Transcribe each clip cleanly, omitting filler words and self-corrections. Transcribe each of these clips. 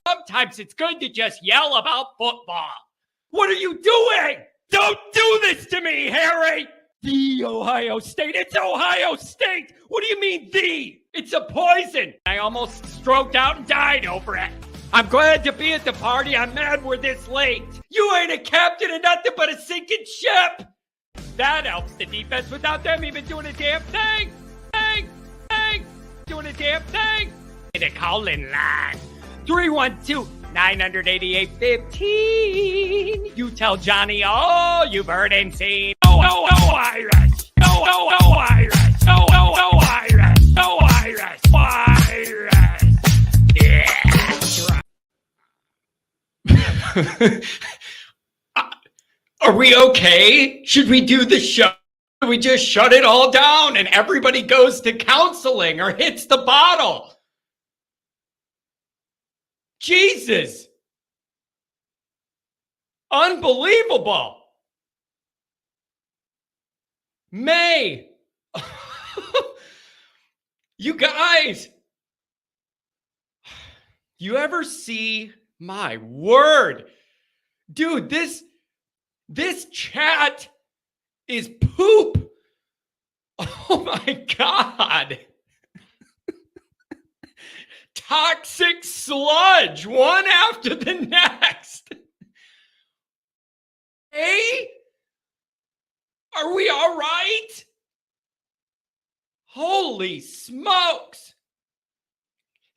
Sometimes it's good to just yell about football. What are you doing? Don't do this to me, Harry! The Ohio State. It's Ohio State! What do you mean, the? It's a poison. I almost stroked out and died over it. I'm glad to be at the party. I'm mad we're this late. You ain't a captain of nothing but a sinking ship. That helps the defense without them even doing a damn thing. Doing a damn thing. The call-in line. 312-988-15. You tell Johnny all you've heard and seen. Oh, Irish. Oh, Irish. Oh, Irish. Oh, Irish. Irish. Yeah. Are we okay? Should we do the show? We just shut it all down and everybody goes to counseling or hits the bottle. Jesus. Unbelievable. May. You guys. You ever see, my word. Dude, this chat is poop. Oh my God. Toxic sludge, one after the next. Hey, are we all right? Holy smokes.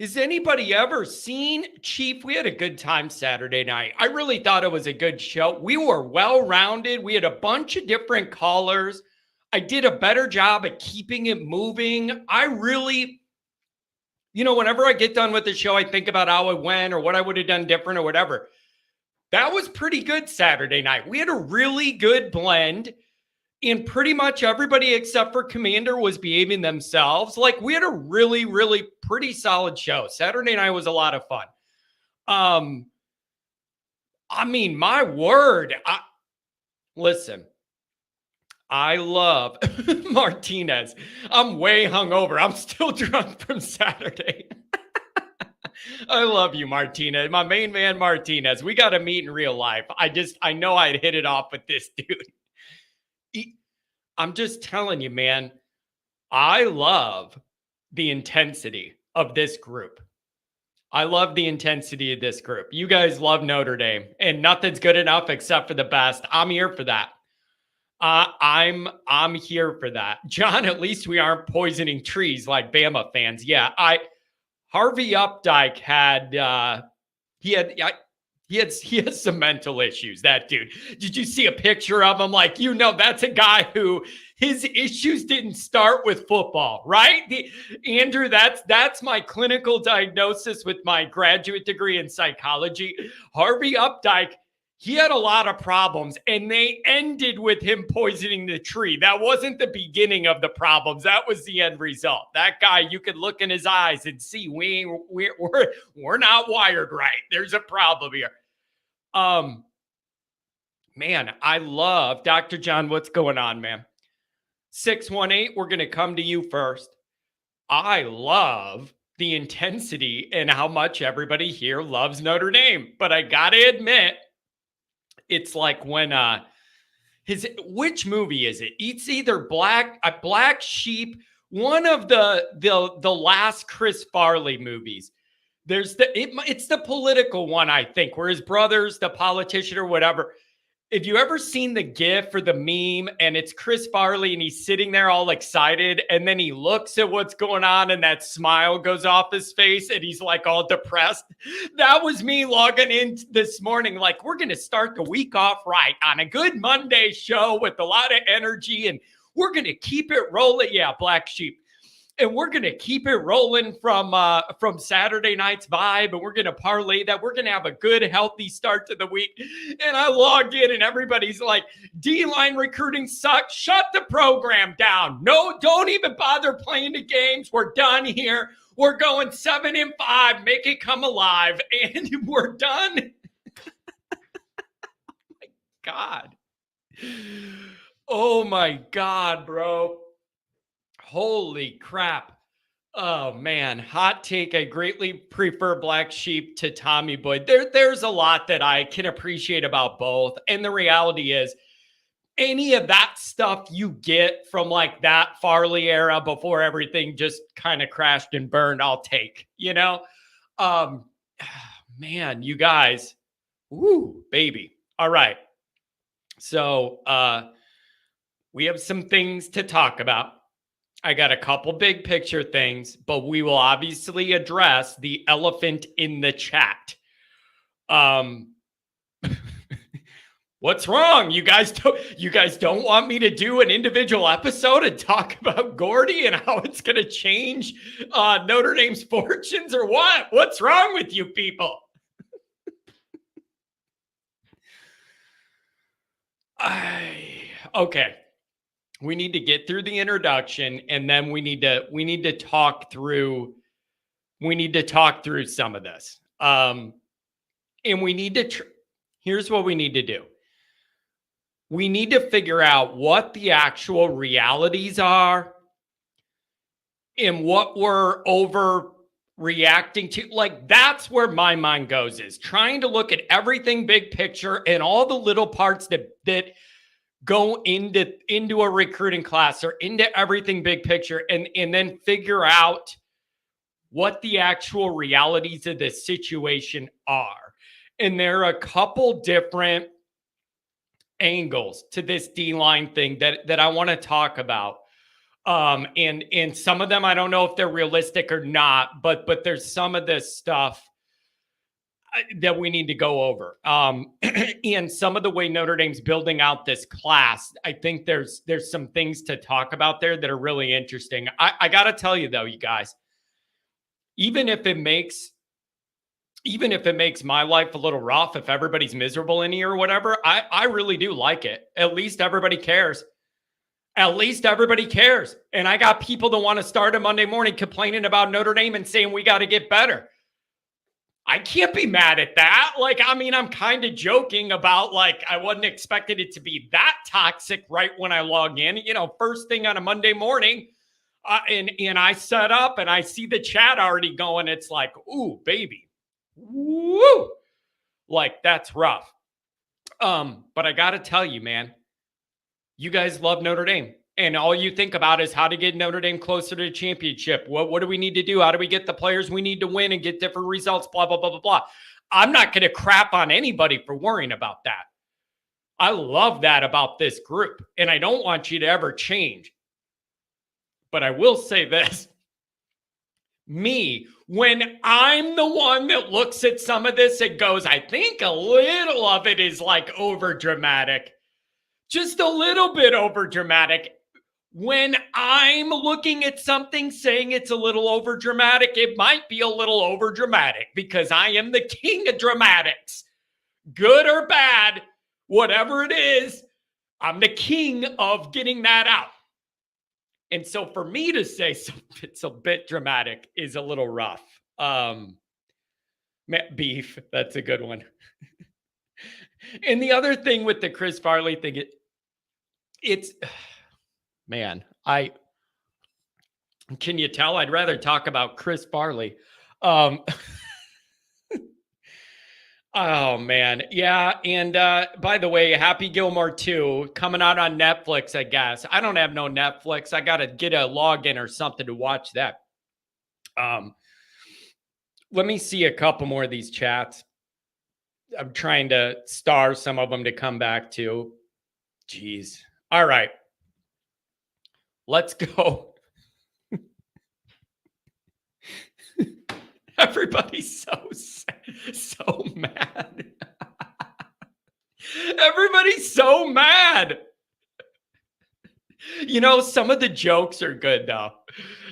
Has anybody ever seen Chief? We had a good time Saturday night. I really thought it was a good show. We were well-rounded. We had a bunch of different callers. I did a better job at keeping it moving. I really, whenever I get done with the show, I think about how it went or what I would have done different or whatever. That was pretty good Saturday night. We had a really good blend. And pretty much everybody except for Commander was behaving themselves. Like, we had a really, really pretty solid show. Saturday night was a lot of fun. I mean, my word. Listen, I love Martinez. I'm way hungover. I'm still drunk from Saturday. I love you, Martinez. My main man, Martinez. We got to meet in real life. I know I'd hit it off with this dude. I'm just telling you, man, I love the intensity of this group. I love the intensity of this group. You guys love Notre Dame, and nothing's good enough except for the best. I'm here for that. I'm here for that. John, at least we aren't poisoning trees like Bama fans. Yeah, Harvey Updike he has some mental issues, that dude. Did you see a picture of him? Like, that's a guy who his issues didn't start with football, right? Andrew, that's my clinical diagnosis with my graduate degree in psychology. Harvey Updike, he had a lot of problems, and they ended with him poisoning the tree. That wasn't the beginning of the problems. That was the end result. That guy, you could look in his eyes and see we're not wired right. There's a problem here. Man, I love Dr. John. What's going on, man? 618, we're going to come to you first. I love the intensity and how much everybody here loves Notre Dame, but I got to admit, it's like when which movie is it? It's either Black Sheep, one of the last Chris Farley movies. It's the political one, I think, where his brother's the politician or whatever. If you ever seen the GIF or the meme and it's Chris Farley and he's sitting there all excited and then he looks at what's going on and that smile goes off his face and he's like all depressed. That was me logging in this morning. Like, we're going to start the week off right on a good Monday show with a lot of energy and we're going to keep it rolling. Yeah, Black Sheep. And we're going to keep it rolling from Saturday night's vibe. And we're going to parlay that. We're going to have a good, healthy start to the week. And I logged in and everybody's like, D-line recruiting sucks. Shut the program down. No, don't even bother playing the games. We're done here. We're going 7-5. Make it come alive. And we're done. My God. Oh, my God, bro. Holy crap. Oh man, hot take. I greatly prefer Black Sheep to Tommy Boy. There's a lot that I can appreciate about both. And the reality is, any of that stuff you get from like that Farley era before everything just kind of crashed and burned, I'll take, Um, man, you guys, woo, baby. All right. So we have some things to talk about. I got a couple big picture things, but we will obviously address the elephant in the chat. What's wrong? You guys don't want me to do an individual episode and talk about Gordy and how it's going to change Notre Dame's fortunes or what? What's wrong with you people? Okay. We need to get through the introduction, and then we need to talk through some of this. And we need to here's what we need to do. We need to figure out what the actual realities are and what we're overreacting to. Like, that's where my mind goes, is trying to look at everything big picture and all the little parts that go into a recruiting class or into everything big picture, and then figure out what the actual realities of the situation are. And there are a couple different angles to this D-line thing that I want to talk about. And some of them, I don't know if they're realistic or not, but there's some of this stuff that we need to go over. And some of the way Notre Dame's building out this class, I think there's some things to talk about there that are really interesting. I got to tell you though, you guys, even if it makes my life a little rough, if everybody's miserable in here or whatever, I really do like it. At least everybody cares. At least everybody cares. And I got people that want to start a Monday morning complaining about Notre Dame and saying we got to get better. I can't be mad at that. Like, I mean, I'm kind of joking about, like, I wasn't expecting it to be that toxic right when I log in. First thing on a Monday morning, and I set up and I see the chat already going. It's like, ooh, baby. Woo! Like, that's rough. But I got to tell you, man, you guys love Notre Dame. And all you think about is how to get Notre Dame closer to the championship. What do we need to do? How do we get the players we need to win and get different results? Blah, blah, blah, blah, blah. I'm not going to crap on anybody for worrying about that. I love that about this group. And I don't want you to ever change. But I will say this. Me, when I'm the one that looks at some of this and goes, I think a little of it is like over dramatic. Just a little bit over dramatic. When I'm looking at something saying it's a little over dramatic, it might be a little over dramatic because I am the king of dramatics. Good or bad, whatever it is, I'm the king of getting that out. And so for me to say it's a bit dramatic is a little rough. Beef, that's a good one. And the other thing with the Chris Farley thing, it's... Man, can you tell? I'd rather talk about Chris Farley. Oh man. Yeah. And by the way, Happy Gilmore 2 coming out on Netflix, I guess. I don't have no Netflix. I got to get a login or something to watch that. Let me see a couple more of these chats. I'm trying to star some of them to come back to. Jeez. All right. Let's go. Everybody's so mad. Everybody's so mad. Some of the jokes are good, though.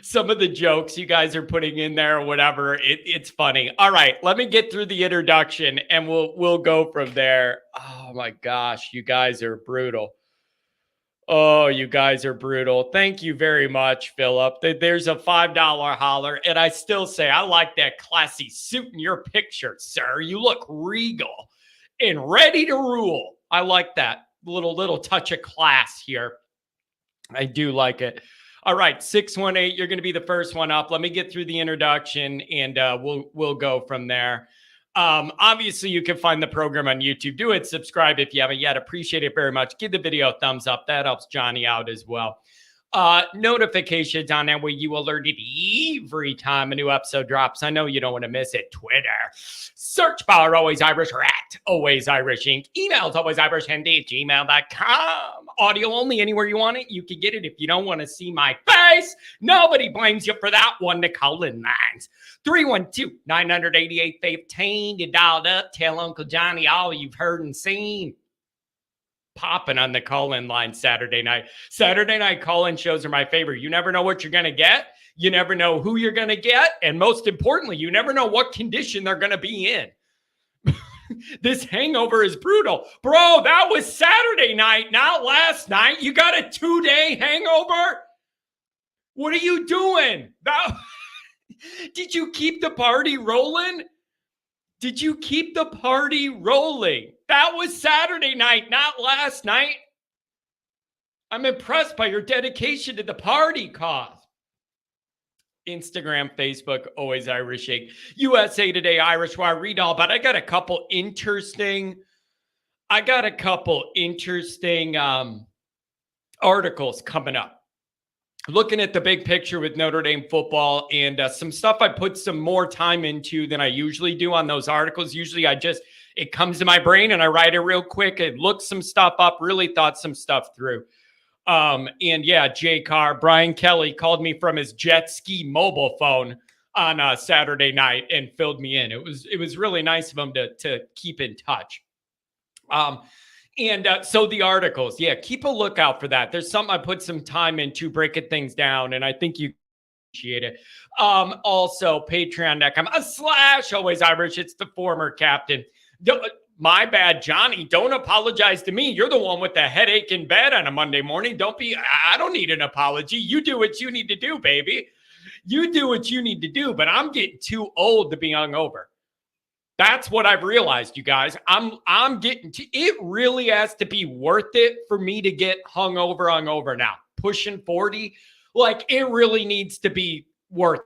Some of the jokes you guys are putting in there or whatever, it's funny. All right, let me get through the introduction, and we'll go from there. Oh, my gosh, you guys are brutal. Oh, you guys are brutal. Thank you very much, Philip. There's a $5 holler. And I still say, I like that classy suit in your picture, sir. You look regal and ready to rule. I like that little touch of class here. I do like it. All right, 618, you're going to be the first one up. Let me get through the introduction, and we'll go from there. Obviously, you can find the program on YouTube. Do it. Subscribe if you haven't yet. Appreciate it very much. Give the video a thumbs up. That helps Johnny out as well. Notifications on that way you alerted every time a new episode drops. I know you don't want to miss it. Twitter, search bar Always Irish or at Always Irish Inc. Emails alwaysirishnd@gmail.com. Audio only anywhere you want it. You can get it if you don't want to see my face. Nobody blames you for that one. The call-in lines 312-988-15. You dialed up. Tell Uncle Johnny all you've heard and seen. Popping on the call-in line Saturday night. Saturday night call-in shows are my favorite. You never know what you're going to get. You never know who you're going to get. And most importantly, you never know what condition they're going to be in. This hangover is brutal. Bro, that was Saturday night, not last night. You got a 2-day hangover? What are you doing? Did you keep the party rolling? Did you keep the party rolling? That was Saturday night, not last night. I'm impressed by your dedication to the party cause. Instagram, Facebook, Always Irish Inc. USA Today, Irish Wire, read all about it. I got a couple interesting articles coming up. Looking at the big picture with Notre Dame football and some stuff I put some more time into than I usually do on those articles. Usually it comes to my brain and I write it real quick and look some stuff up, really thought some stuff through. And yeah, Jay Carr, Brian Kelly called me from his jet ski mobile phone on Saturday night and filled me in. It was really nice of him to keep in touch. So the articles, yeah, keep a lookout for that. There's something I put some time into breaking things down, and I think you appreciate it. Also, patreon.com/Always Irish. It's the former captain. My bad, Johnny. Don't apologize to me. You're the one with the headache in bed on a Monday morning. I don't need an apology. You do what you need to do, baby. You do what you need to do, but I'm getting too old to be hungover. That's what I've realized, you guys. I'm getting to it. Really has to be worth it for me to get hungover now. Pushing 40, like it really needs to be worth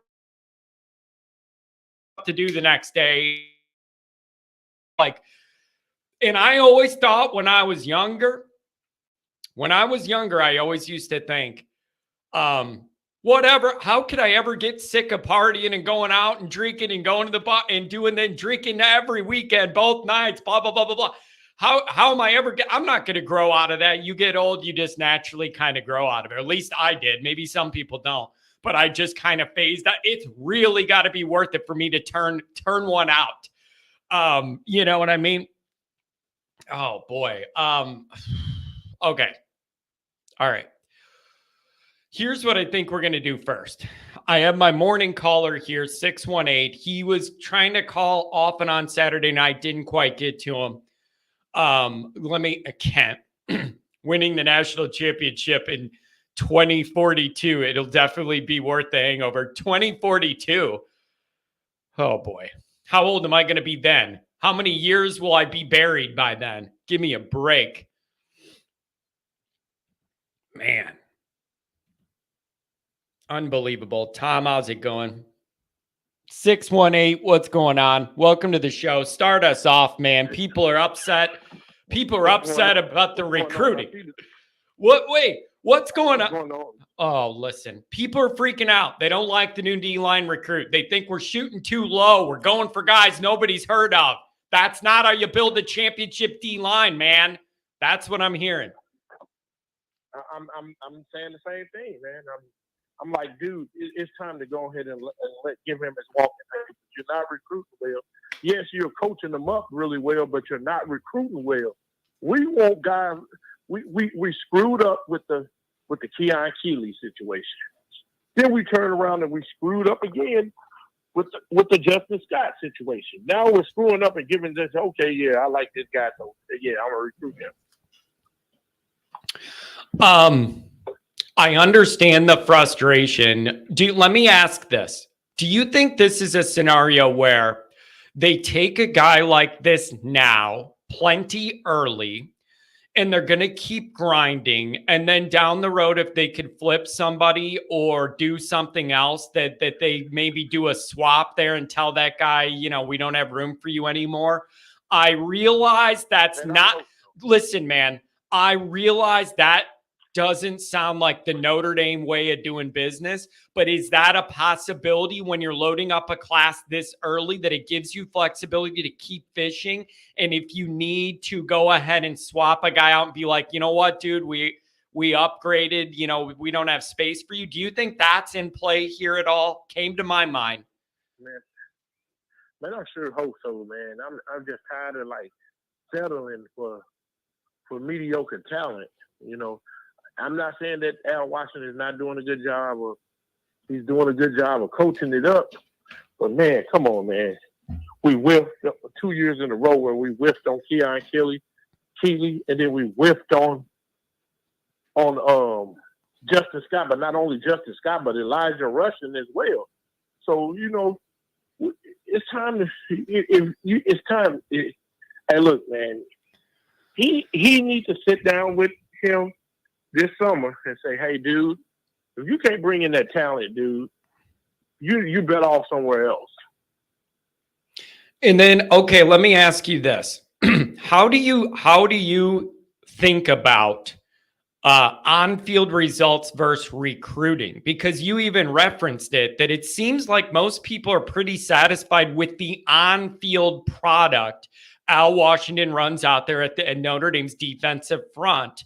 it to do the next day. Like, and I always thought when I was younger, I always used to think, whatever, how could I ever get sick of partying and going out and drinking and going to the bar and drinking every weekend, both nights, blah, blah, blah, blah, blah. How am I ever I'm not going to grow out of that. You get old, you just naturally kind of grow out of it. At least I did. Maybe some people don't, but I just kind of phased out. It's really got to be worth it for me to turn one out. You know what I mean? Oh boy. Okay. All right. Here's what I think we're going to do first. I have my morning caller here, 618. He was trying to call off and on Saturday night. Didn't quite get to him. Kent, winning the national championship in 2042. It'll definitely be worth the hangover. 2042. Oh boy. How old am I going to be then? How many years will I be buried by then? Give me a break. Man. Unbelievable. Tom, how's it going? 618, what's going on? Welcome to the show. Start us off, man. People are upset. People are upset about the recruiting. What's going on? Oh, listen. People are freaking out. They don't like the new D-line recruit. They think we're shooting too low. We're going for guys nobody's heard of. That's not how you build a championship D-line, man. That's what I'm hearing. I'm saying the same thing, man. I'm like, dude, it's time to go ahead and give him his walking paper. You're not recruiting well. Yes, you're coaching them up really well, but you're not recruiting well. We want guys. We screwed up with the Keon Keeley situation. Then we turned around and we screwed up again with the Justin Scott situation. Now we're screwing up and giving this. Okay, yeah, I like this guy, so yeah, I'm gonna recruit him. I understand the frustration. Let me ask this. Do you think this is a scenario where they take a guy like this now, plenty early, and they're going to keep grinding. And then down the road, if they could flip somebody or do something else, that they maybe do a swap there and tell that guy, you know, we don't have room for you anymore. I realize that's not, listen, man, I realize that doesn't sound like the Notre Dame way of doing business, but is that a possibility when you're loading up a class this early, that it gives you flexibility to keep fishing? And if you need to go ahead and swap a guy out and be like, you know what, dude, we upgraded, you know, we don't have space for you. Do you think that's in play here at all? Came to my mind. Man, I sure hope so, man. I'm just tired of like settling for mediocre talent, you know. I'm not saying that Al Washington is not doing a good job, or he's doing a good job of coaching it up. But, man, come on, man. We whiffed 2 years in a row where we whiffed on Keon Keeley, and then we whiffed on Justin Scott, but not only Justin Scott, but Elijah Rushing as well. So, you know, it's time to hey, look, man, he needs to sit down with him this summer and say, hey, dude, if you can't bring in that talent, dude, you better off somewhere else. And then, okay, let me ask you this. How do you think about on-field results versus recruiting? Because you even referenced it, that it seems like most people are pretty satisfied with the on-field product Al Washington runs out there at Notre Dame's defensive front.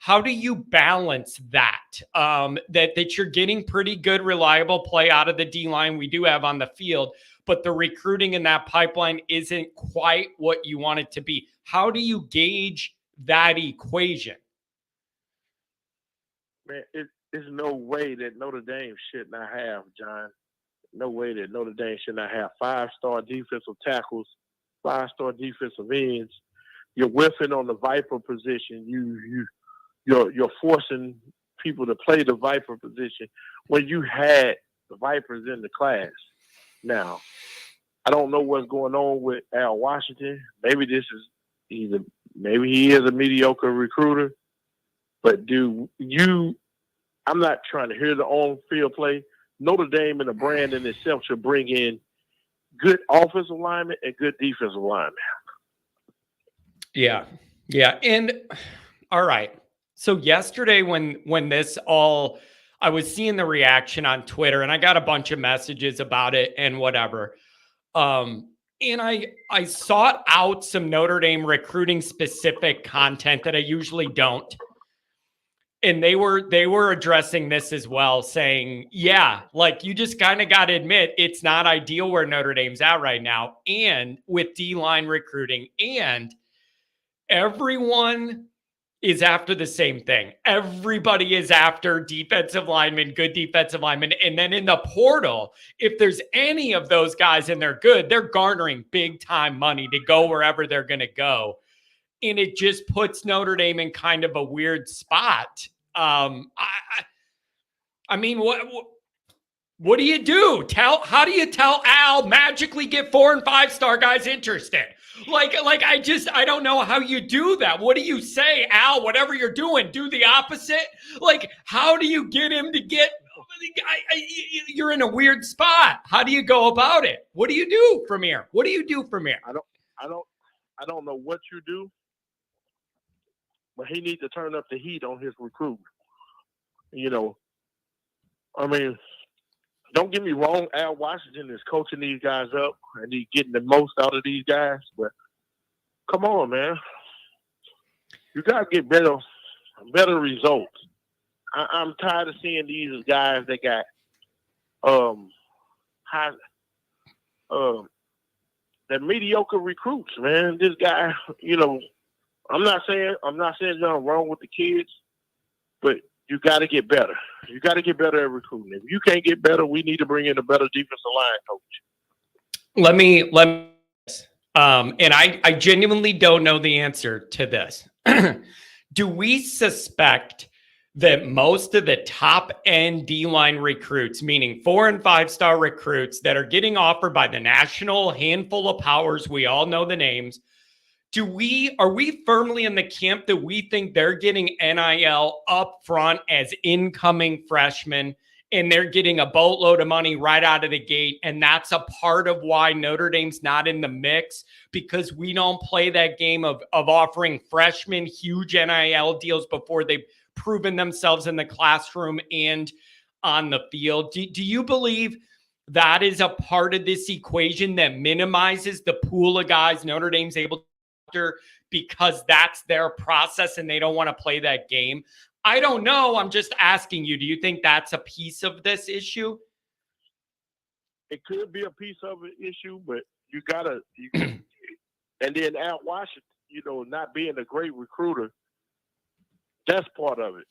How do you balance that? That you're getting pretty good, reliable play out of the D-line we do have on the field, but the recruiting in that pipeline isn't quite what you want it to be. How do you gauge that equation? Man, there's no way that Notre Dame should not have, John. No way that Notre Dame should not have 5-star defensive tackles, 5-star defensive ends. You're whiffing on the Viper position. You're forcing people to play the Viper position when you had the Vipers in the class. Now, I don't know what's going on with Al Washington. Maybe maybe he is a mediocre recruiter. But I'm not trying to hear the on-field play. Notre Dame and the brand in itself should bring in good offensive linemen and good defensive linemen. Yeah. And all right. So yesterday when this all, I was seeing the reaction on Twitter, and I got a bunch of messages about it and whatever. And I sought out some Notre Dame recruiting specific content that I usually don't. And they were addressing this as well, saying, yeah, like you just kind of got to admit it's not ideal where Notre Dame's at right now, and with D-line recruiting, and everyone is after the same thing. Everybody is after defensive linemen, good defensive linemen. And then in the portal, if there's any of those guys and they're good, they're garnering big time money to go wherever they're going to go. And it just puts Notre Dame in kind of a weird spot. I mean, what do you do? How do you tell Al magically get 4- and 5-star guys interested? Like I don't know how you do that. What do you say, Al? Whatever you're doing, do the opposite. Like, how do you get him to get? You're in a weird spot. How do you go about it? What do you do from here? I don't know what you do, but he needs to turn up the heat on his recruit. You know, I mean, don't get me wrong. Al Washington is coaching these guys up, and he's getting the most out of these guys. But come on, man, you gotta get better results. I'm tired of seeing these guys that got they're mediocre recruits, man. This guy, you know, I'm not saying nothing wrong with the kids, but you got to get better. You got to get better at recruiting. If you can't get better, we need to bring in a better defensive line coach. Let me, and I genuinely don't know the answer to this. Do we suspect that most of the top end D-line recruits, meaning 4- and 5-star recruits that are getting offered by the national handful of powers, we all know the names, Are we firmly in the camp that we think they're getting NIL up front as incoming freshmen and they're getting a boatload of money right out of the gate? And that's a part of why Notre Dame's not in the mix, because we don't play that game of offering freshmen huge NIL deals before they've proven themselves in the classroom and on the field. Do you believe that is a part of this equation that minimizes the pool of guys Notre Dame's able to, because that's their process and they don't want to play that game? I don't know. I'm just asking you, do you think that's a piece of this issue? It could be a piece of an issue, but you gotta, and then Al Washington, not being a great recruiter, that's part of it.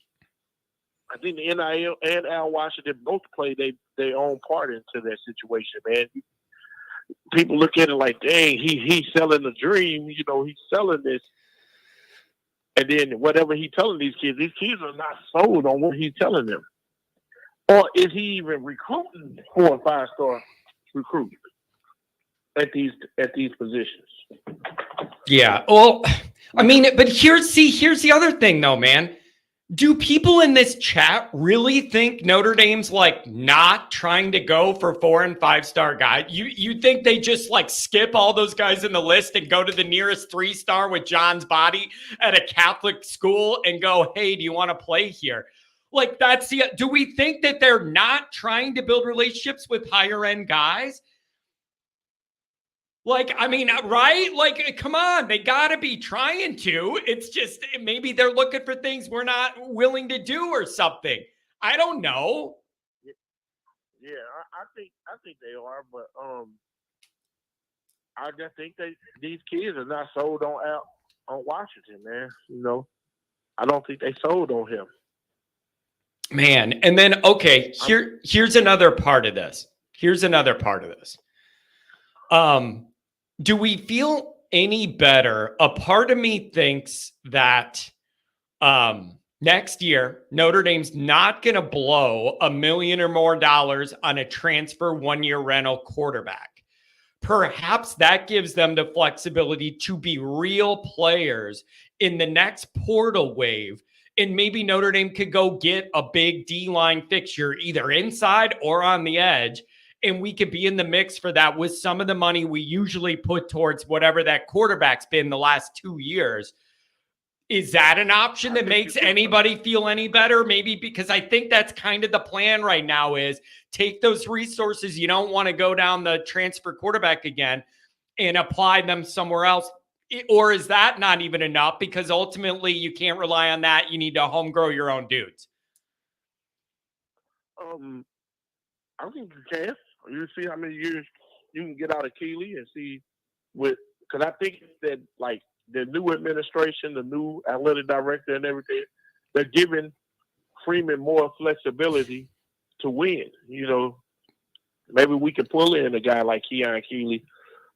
I think the NIL and Al Washington both play their own part into that situation, man. People look at it like, dang, he's selling the dream, he's selling this. And then whatever he's telling these kids are not sold on what he's telling them. Or is he even recruiting 4 and 5-star recruits at these positions? Yeah. Well, I mean, but here's the other thing though, man. Do people in this chat really think Notre Dame's like not trying to go for 4 and 5-star guys? You think they just like skip all those guys in the list and go to the nearest 3-star with John's body at a Catholic school and go, hey, do you want to play here? Like do we think that they're not trying to build relationships with higher end guys? Like, I mean, right? Like, come on, they got to be trying to. It's just maybe they're looking for things we're not willing to do or something. I don't know. Yeah, I think they are, but I just think these kids are not sold on Washington, man. I don't think they sold on him. Man, and then here's another part of this. Do we feel any better? A part of me thinks that next year, Notre Dame's not going to blow $1 million or more on a transfer 1-year rental quarterback. Perhaps that gives them the flexibility to be real players in the next portal wave. And maybe Notre Dame could go get a big D-line fixture either inside or on the edge. And we could be in the mix for that with some of the money we usually put towards whatever that quarterback's been the last 2 years. Is that an option that makes anybody feel any better? Maybe, because I think that's kind of the plan right now, is take those resources you don't want to go down the transfer quarterback again and apply them somewhere else. Or is that not even enough? Because ultimately you can't rely on that. You need to home grow your own dudes. I think you can. You see how many years you can get out of Keeley and see because I think that like the new administration, the new athletic director and everything, they're giving Freeman more flexibility to win. Maybe we can pull in a guy like Keon Keeley,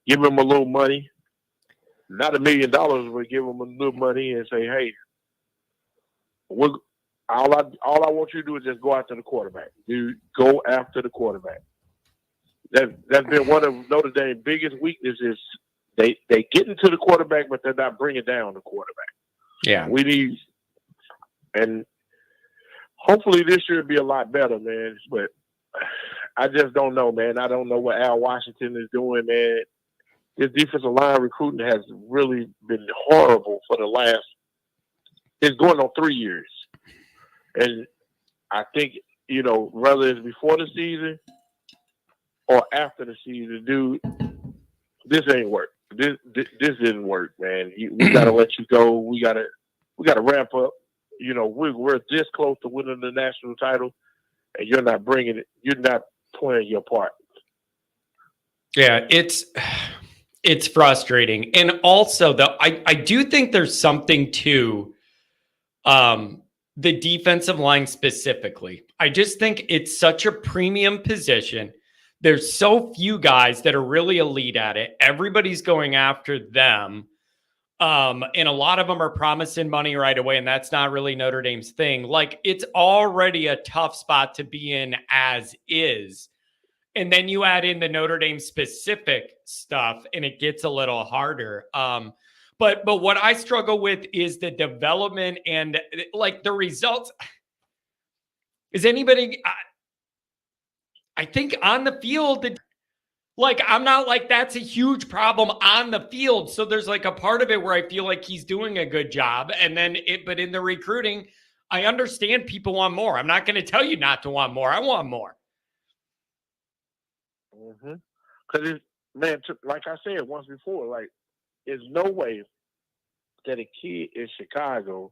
give him a little money, not $1 million, but give him a little money and say, hey, all I want you to do is just go after the quarterback. Go after the quarterback. That's been one of Notre Dame's biggest weaknesses. They get into the quarterback, but they're not bringing down the quarterback. Yeah, we need, and hopefully this year will be a lot better, man. But I just don't know, man. I don't know what Al Washington is doing, man. His defensive line recruiting has really been horrible for the last. It's going on 3 years, and I think whether it's before the season or after the season, dude, this ain't work. This didn't work, man. We gotta let you go. We gotta ramp up. We're this close to winning the national title, and you're not bringing it. You're not playing your part. Yeah, it's frustrating, and also though, I do think there's something to the defensive line specifically. I just think it's such a premium position. There's so few guys that are really elite at it. Everybody's going after them. And a lot of them are promising money right away, and that's not really Notre Dame's thing. Like, it's already a tough spot to be in as is. And then you add in the Notre Dame specific stuff, and it gets a little harder. But what I struggle with is the development and like the results. Is anybody? I think on the field, like I'm not like that's a huge problem on the field. So there's like a part of it where I feel like he's doing a good job, and then but in the recruiting, I understand people want more. I'm not going to tell you not to want more. I want more. Because man, like I said once before, like there's no way that a kid in Chicago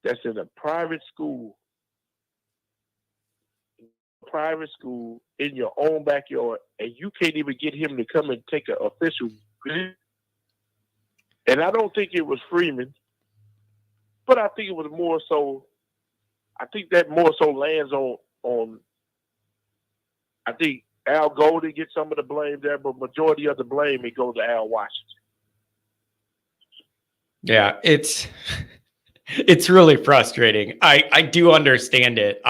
that's in a private school in your own backyard, and you can't even get him to come and take an official visit. And I don't think it was Freeman, but I think it was more so. I think that more so lands on. I think Al Golden gets some of the blame there, but majority of the blame it goes to Al Washington. Yeah, it's really frustrating. I do understand it.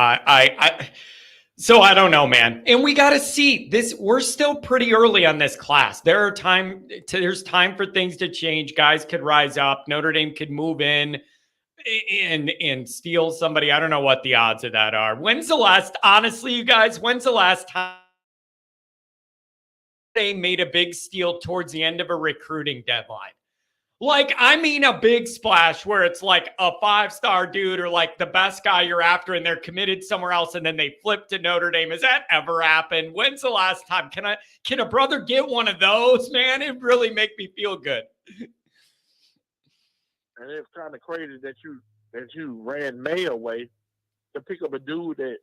So I don't know, man. And we got to see this. We're still pretty early on this class. There's time for things to change. Guys could rise up. Notre Dame could move in and steal somebody. I don't know what the odds of that are. Honestly, you guys, when's the last time they made a big steal towards the end of a recruiting deadline? Like, I mean, a big splash where it's like a 5-star dude or like the best guy you're after and they're committed somewhere else and then they flip to Notre Dame. Has that ever happened? When's the last time? Can a brother get one of those, man? It really make me feel good. And it's kind of crazy that you ran May away to pick up a dude that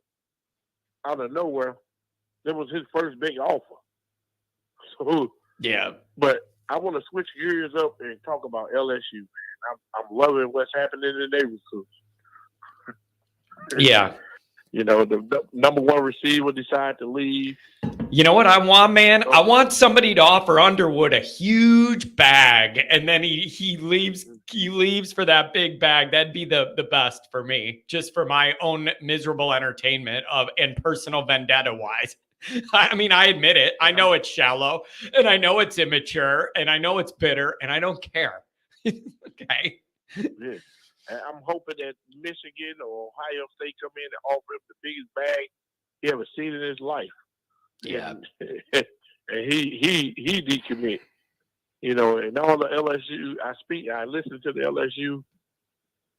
out of nowhere, that was his first big offer. So yeah, but I want to switch gears up and talk about LSU, man. I'm loving what's happening in their recruits. Yeah. You know, the number one receiver decided to leave. You know what I want, man? I want somebody to offer Underwood a huge bag, and then he leaves for that big bag. That'd be the best for me, just for my own miserable entertainment and personal vendetta wise. I mean, I admit it. I know it's shallow, and I know it's immature, and I know it's bitter, and I don't care. Okay. Yeah. And I'm hoping that Michigan or Ohio State come in and offer him the biggest bag he ever seen in his life. Yeah. And he decommit. You know, and all the LSU, I listen to the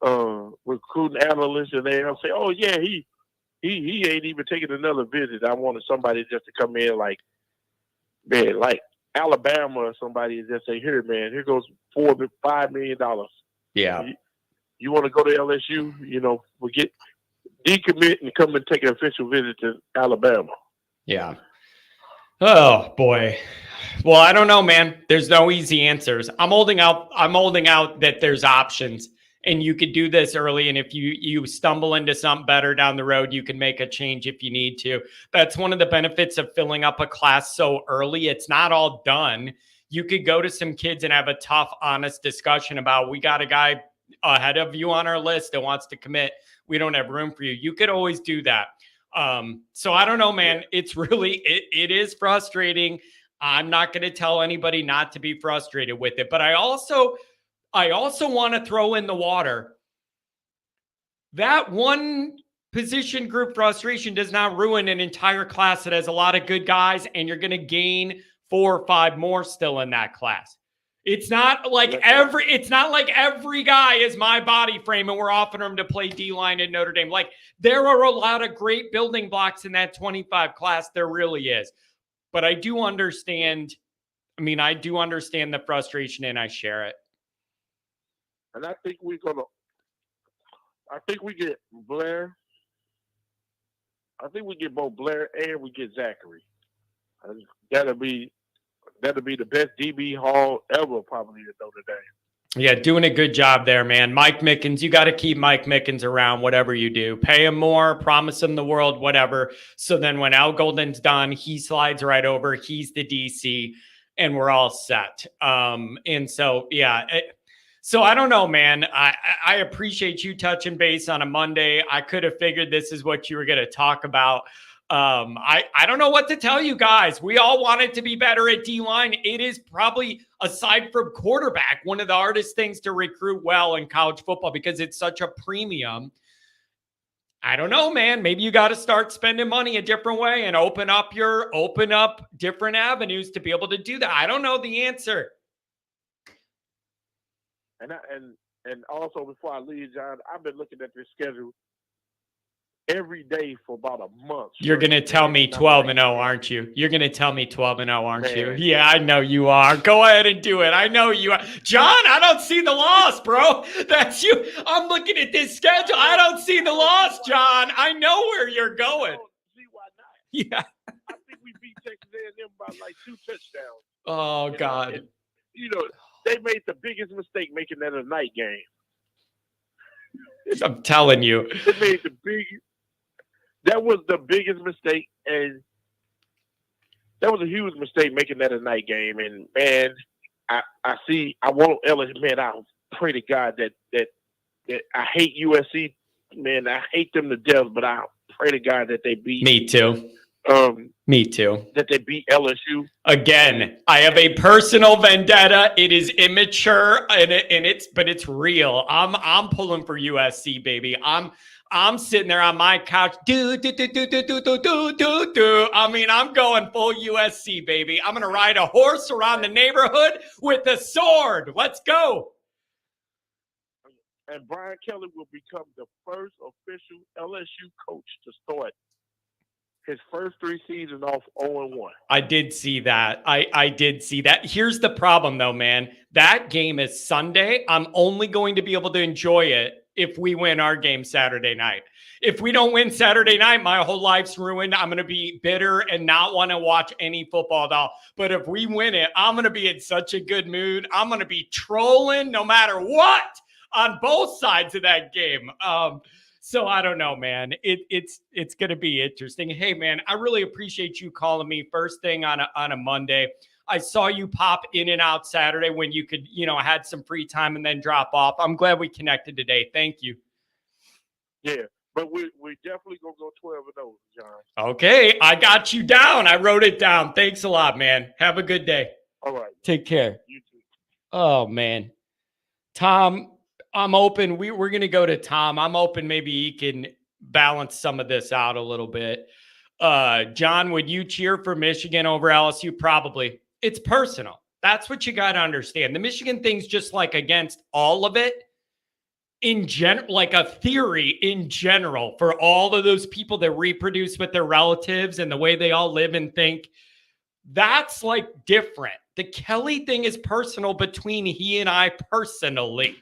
LSU recruiting analysts, and they'll say, "Oh yeah, he ain't even taking another visit. I wanted somebody just to come in like Alabama or somebody and just say, here, man, here goes $4-5 million. Yeah. You want to go to LSU, you know, decommit and come and take an official visit to Alabama. Yeah. Oh boy. Well, I don't know, man. There's no easy answers. I'm holding out that there's options. And you could do this early. And if you stumble into something better down the road, you can make a change if you need to. That's one of the benefits of filling up a class so early. It's not all done. You could go to some kids and have a tough, honest discussion about, we got a guy ahead of you on our list that wants to commit. We don't have room for you. You could always do that. So I don't know, man. It's really, it is frustrating. I'm not going to tell anybody not to be frustrated with it. But I also want to throw in the water. That one position group frustration does not ruin an entire class that has a lot of good guys, and you're going to gain 4 or 5 more still in that class. It's not like every guy is my body frame and we're offering them to play D-line at Notre Dame. Like, there are a lot of great building blocks in that 25 class. There really is. But I do understand the frustration, and I share it. And I think we get Blair. I think we get both Blair and we get Zachary. That'll be the best DB haul ever, probably at Notre Dame. Yeah, doing a good job there, man. Mike Mickens, you got to keep Mike Mickens around, whatever you do. Pay him more, promise him the world, whatever. So then when Al Golden's done, he slides right over. He's the DC, and we're all set. And so, yeah. So I don't know, man. I appreciate you touching base on a Monday. I could have figured this is what you were going to talk about. I don't know what to tell you guys. We all want it to be better at D-line. It is probably, aside from quarterback, one of the hardest things to recruit well in college football because it's such a premium. I don't know, man. Maybe you got to start spending money a different way and open up different avenues to be able to do that. I don't know the answer. And also, before I leave, John, I've been looking at this schedule every day for about a month. You're going to tell me 12-0, aren't you? You're going to tell me 12-0, aren't you? Yeah, I know you are. Go ahead and do it. I know you are. John, I don't see the loss, bro. That's you. I'm looking at this schedule. I don't see the loss, John. I know where you're going. See why not? Yeah. I think we beat Texas A&M by like 2 touchdowns. Oh, God. And, they made the biggest mistake making that a night game. I'm telling you. That was the biggest mistake, and that was a huge mistake making that a night game. And man, I want LSU. Man, I pray to God that I hate USC. Man, I hate them to death, but I pray to God that they beat. Me too. Me too. That they beat LSU. Again, I have a personal vendetta. It is immature and it's real. I'm pulling for USC, baby. I'm sitting there on my couch. I mean, I'm going full USC, baby. I'm gonna ride a horse around the neighborhood with a sword. Let's go. And Brian Kelly will become the first official LSU coach to start his first 3 seasons off 0-1. I did see that. I did see that. Here's the problem, though, man. That game is Sunday. I'm only going to be able to enjoy it if we win our game Saturday night. If we don't win Saturday night, my whole life's ruined. I'm going to be bitter and not want to watch any football at all. But if we win it, I'm going to be in such a good mood. I'm going to be trolling no matter what on both sides of that game. So I don't know, man. It's going to be interesting. Hey, man, I really appreciate you calling me first thing on a Monday. I saw you pop in and out Saturday when you could, had some free time and then drop off. I'm glad we connected today. Thank you. Yeah, but we definitely going to go 12-0, John. Okay, I got you down. I wrote it down. Thanks a lot, man. Have a good day. All right. Take care. You too. Oh, man. Tom, I'm open. We're going to go to Tom. I'm open. Maybe he can balance some of this out a little bit. John, would you cheer for Michigan over LSU? Probably. It's personal. That's what you got to understand. The Michigan thing's just like against all of it in general, like a theory in general for all of those people that reproduce with their relatives and the way they all live and think. That's like different. The Kelly thing is personal between he and I personally.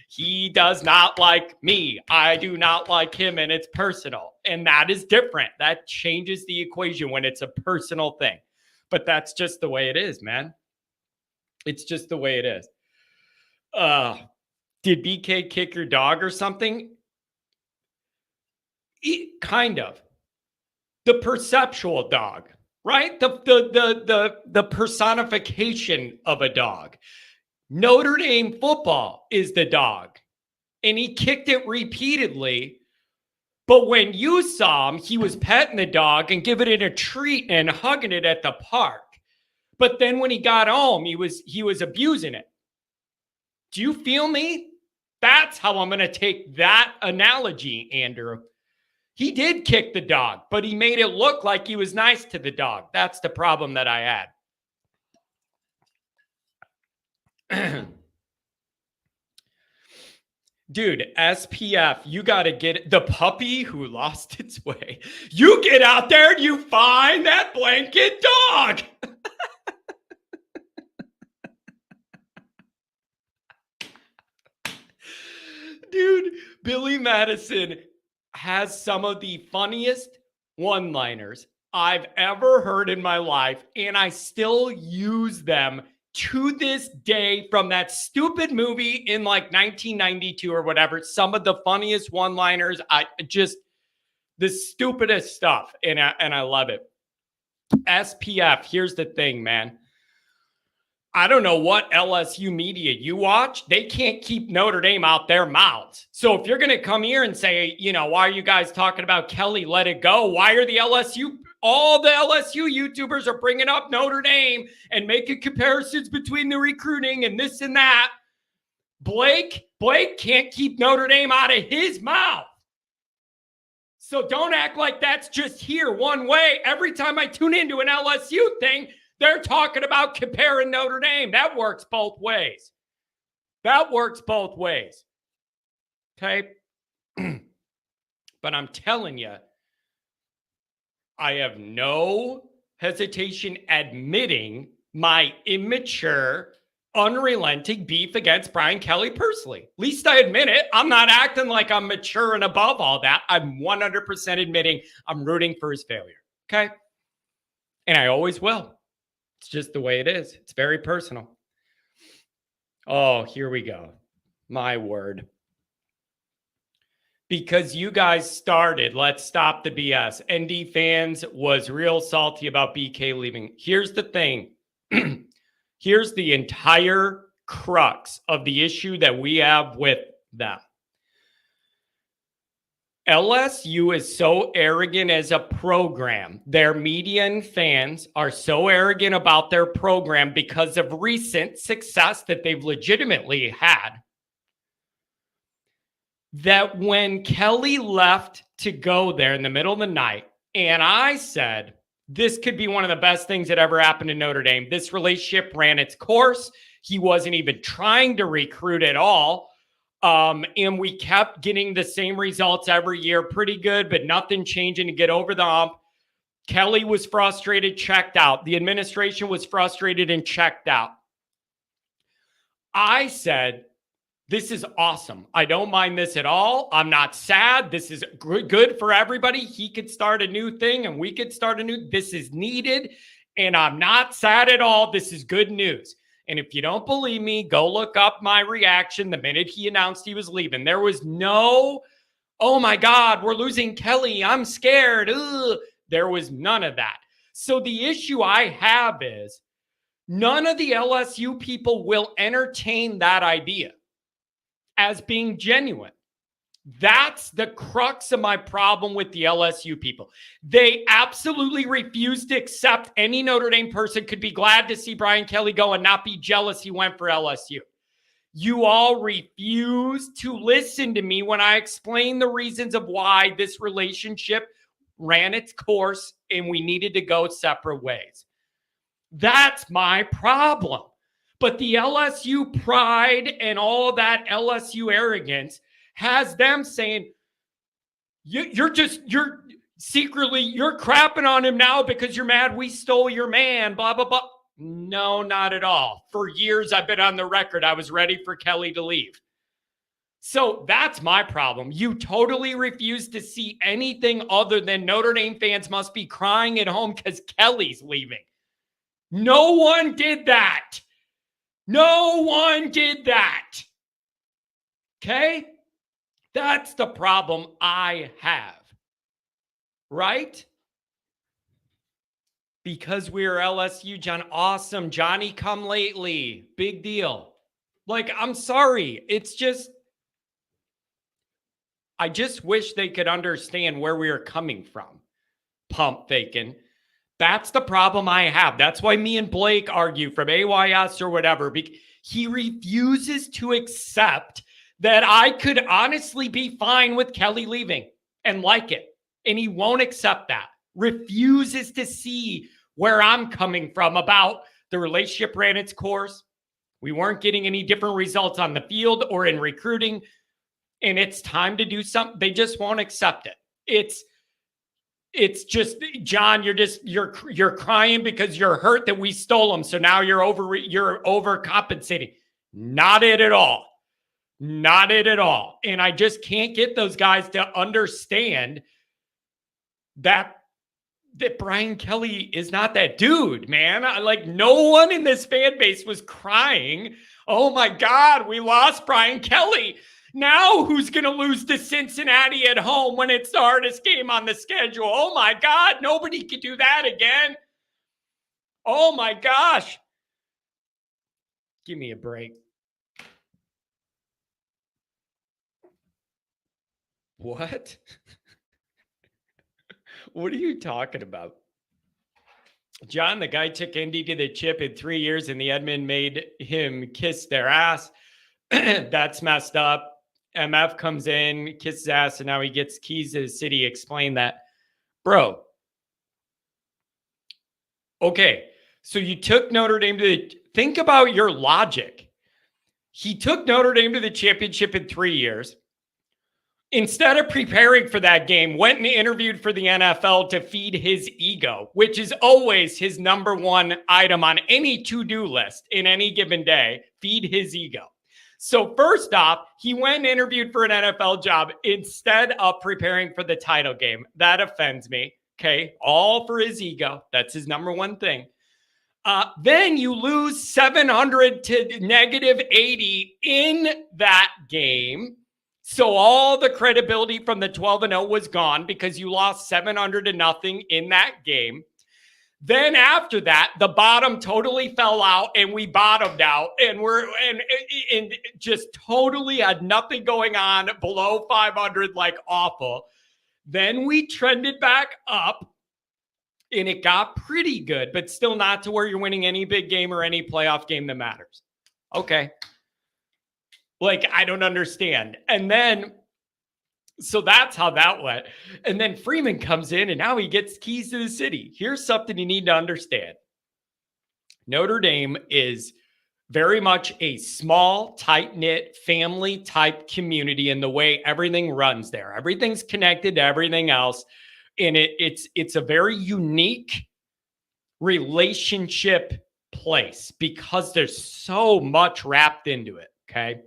He does not like me. I do not like him, and it's personal. And that is different. That changes the equation when it's a personal thing. But that's just the way it is, man. It's just the way it is. Did BK kick your dog or something? Kind of. The perceptual dog, right? The personification of a dog. Notre Dame football is the dog, and he kicked it repeatedly. But when you saw him, he was petting the dog and giving it a treat and hugging it at the park. But then when he got home, he was abusing it. Do you feel me? That's how I'm going to take that analogy, Andrew. He did kick the dog, but he made it look like he was nice to the dog. That's the problem that I had. Dude, SPF, you got to get the puppy who lost its way. You get out there and you find that blanket dog. Dude, Billy Madison has some of the funniest one-liners I've ever heard in my life, and I still use them to this day from that stupid movie in like 1992 or whatever. Some of the funniest one-liners, the stupidest stuff, and I love it. SPF, here's the thing, man. I don't know what LSU media you watch. They can't keep Notre Dame out their mouths. So if you're going to come here and say, why are you guys talking about Kelly? Let it go. Why are all the LSU YouTubers are bringing up Notre Dame and making comparisons between the recruiting and this and that. Blake can't keep Notre Dame out of his mouth. So don't act like that's just here one way. Every time I tune into an LSU thing, they're talking about comparing Notre Dame. That works both ways. Okay? But I'm telling you, I have no hesitation admitting my immature, unrelenting beef against Brian Kelly personally. At least I admit it. I'm not acting like I'm mature and above all that. I'm 100% admitting I'm rooting for his failure. Okay? And I always will. It's just the way it is. It's very personal. Oh, here we go. My word. Because you guys started, let's stop the BS. ND fans was real salty about BK leaving. Here's the thing. Here's the entire crux of the issue that we have with them. LSU is so arrogant as a program. Their media and fans are so arrogant about their program because of recent success that they've legitimately had, that when Kelly left to go there in the middle of the night, and I said, this could be one of the best things that ever happened to Notre Dame. This relationship ran its course. He wasn't even trying to recruit at all. And we kept getting the same results every year. Pretty good, but nothing changing to get over the hump. Kelly was frustrated, checked out. The administration was frustrated and checked out. I said, this is awesome. I don't mind this at all. I'm not sad. This is good for everybody. He could start a new thing and we could start a new. This is needed. And I'm not sad at all. This is good news. And if you don't believe me, go look up my reaction the minute he announced he was leaving. There was no, oh my God, we're losing Kelly. I'm scared. Ugh. There was none of that. So the issue I have is none of the LSU people will entertain that idea as being genuine. That's the crux of my problem with the LSU people. They absolutely refuse to accept any Notre Dame person could be glad to see Brian Kelly go and not be jealous he went for LSU. You all refuse to listen to me when I explain the reasons of why this relationship ran its course and we needed to go separate ways. That's my problem. But the LSU pride and all that LSU arrogance has them saying, you're secretly crapping on him now because you're mad we stole your man, blah, blah, blah. No, not at all. For years, I've been on the record. I was ready for Kelly to leave. So that's my problem. You totally refuse to see anything other than Notre Dame fans must be crying at home because Kelly's leaving. No one did that. No one did that. Okay? That's the problem I have. Right? Because we're LSU, John. Awesome. Johnny come lately. Big deal. Like, I'm sorry. It's just, I just wish they could understand where we are coming from. Pump faking. That's the problem I have. That's why me and Blake argue from AYS or whatever. He refuses to accept that I could honestly be fine with Kelly leaving and like it. And he won't accept that. Refuses to see where I'm coming from about the relationship ran its course. We weren't getting any different results on the field or in recruiting. And it's time to do something. They just won't accept it. It's just, John, you're crying because you're hurt that we stole them. So now you're overcompensating. Not it at all. Not it at all. And I just can't get those guys to understand that Brian Kelly is not that dude, man. Like, no one in this fan base was crying, oh my God, we lost Brian Kelly. Now who's going to lose to Cincinnati at home when it's the hardest game on the schedule? Oh my God, nobody could do that again. Oh my gosh. Give me a break. What? What are you talking about? John, the guy took Indy to the chip in 3 years and the Edmund made him kiss their ass. That's messed up. MF comes in, kisses ass, and now he gets keys to the city. Explain that. Bro. Okay. So you took Notre Dame to the, think about your logic. He took Notre Dame to the championship in 3 years. Instead of preparing for that game, went and interviewed for the NFL to feed his ego, which is always his number one item on any to-do list in any given day, feed his ego. So first off, he went and interviewed for an NFL job instead of preparing for the title game. That offends me. Okay, all for his ego. That's his number one thing. Then you lose 700 to negative 80 in that game. So all the credibility from the 12-0 was gone because you lost 700 to nothing in that game. Then after that, the bottom totally fell out and we bottomed out and and just totally had nothing going on below 500, like awful. Then we trended back up and it got pretty good, but still not to where you're winning any big game or any playoff game that matters. Okay. Like, I don't understand. And then, so that's how that went. And then Freeman comes in and now he gets keys to the city. Here's something you need to understand. Notre Dame is very much a small, tight-knit, family-type community in the way everything runs there. Everything's connected to everything else. And it's a very unique relationship place because there's so much wrapped into it, okay?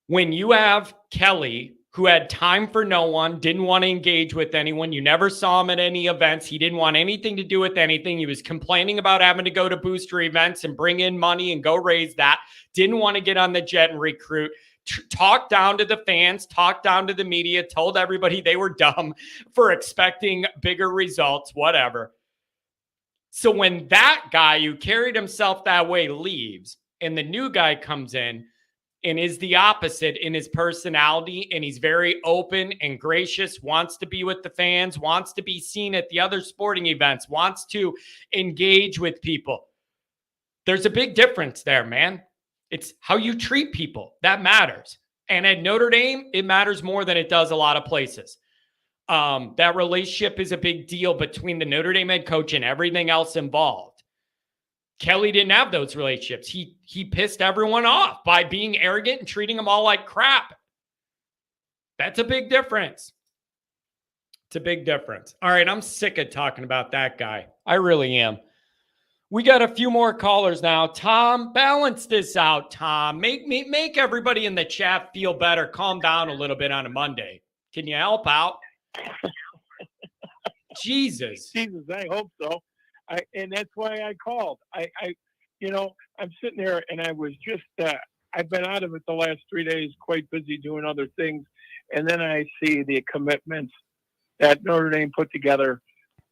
When you have Kelly, who had time for no one, didn't want to engage with anyone, you never saw him at any events, he didn't want anything to do with anything, he was complaining about having to go to booster events and bring in money and go raise that, didn't want to get on the jet and recruit, talked down to the fans, talked down to the media, told everybody they were dumb for expecting bigger results, whatever. So when that guy who carried himself that way leaves and the new guy comes in, and is the opposite in his personality, and he's very open and gracious, wants to be with the fans, wants to be seen at the other sporting events, wants to engage with people. There's a big difference there, man. It's how you treat people. That matters. And at Notre Dame, it matters more than it does a lot of places. That relationship is a big deal between the Notre Dame head coach and everything else involved. Kelly didn't have those relationships. He pissed everyone off by being arrogant and treating them all like crap. That's a big difference. It's a big difference. All right, I'm sick of talking about that guy. I really am. We got a few more callers now. Tom, balance this out, Tom. Make everybody in the chat feel better. Calm down a little bit on a Monday. Can you help out? Jesus, I hope so. And that's why I called. I'm sitting there and I was just, I've been out of it the last 3 days, quite busy doing other things. And then I see the commitments that Notre Dame put together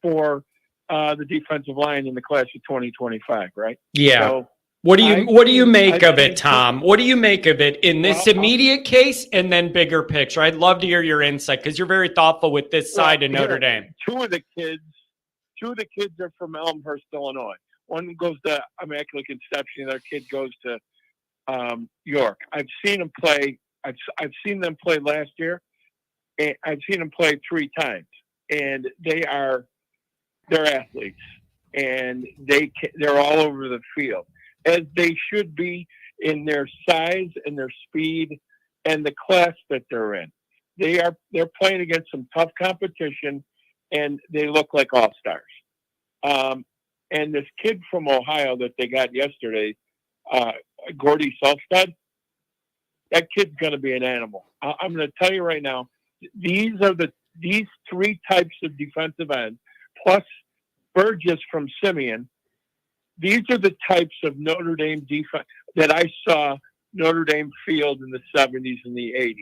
for the defensive line in the class of 2025, right? Yeah. So what do you make of it, Tom? What do you make of it in this immediate case and then bigger picture? I'd love to hear your insight because you're very thoughtful with this side of Notre Dame. Two of the kids are from Elmhurst, Illinois. One goes to Immaculate Conception. The other kid goes to York. I've seen them play. I've seen them play last year. And I've seen them play 3 times, and they're athletes, and they're all over the field, as they should be in their size and their speed and the class that they're in. They're playing against some tough competition, and they look like all-stars. And this kid from Ohio that they got yesterday, Gordy Selstad, that kid's going to be an animal. I'm going to tell you right now, these 3 types of defensive ends, plus Burgess from Simeon, these are the types of Notre Dame defense that I saw Notre Dame field in the 70s and the 80s.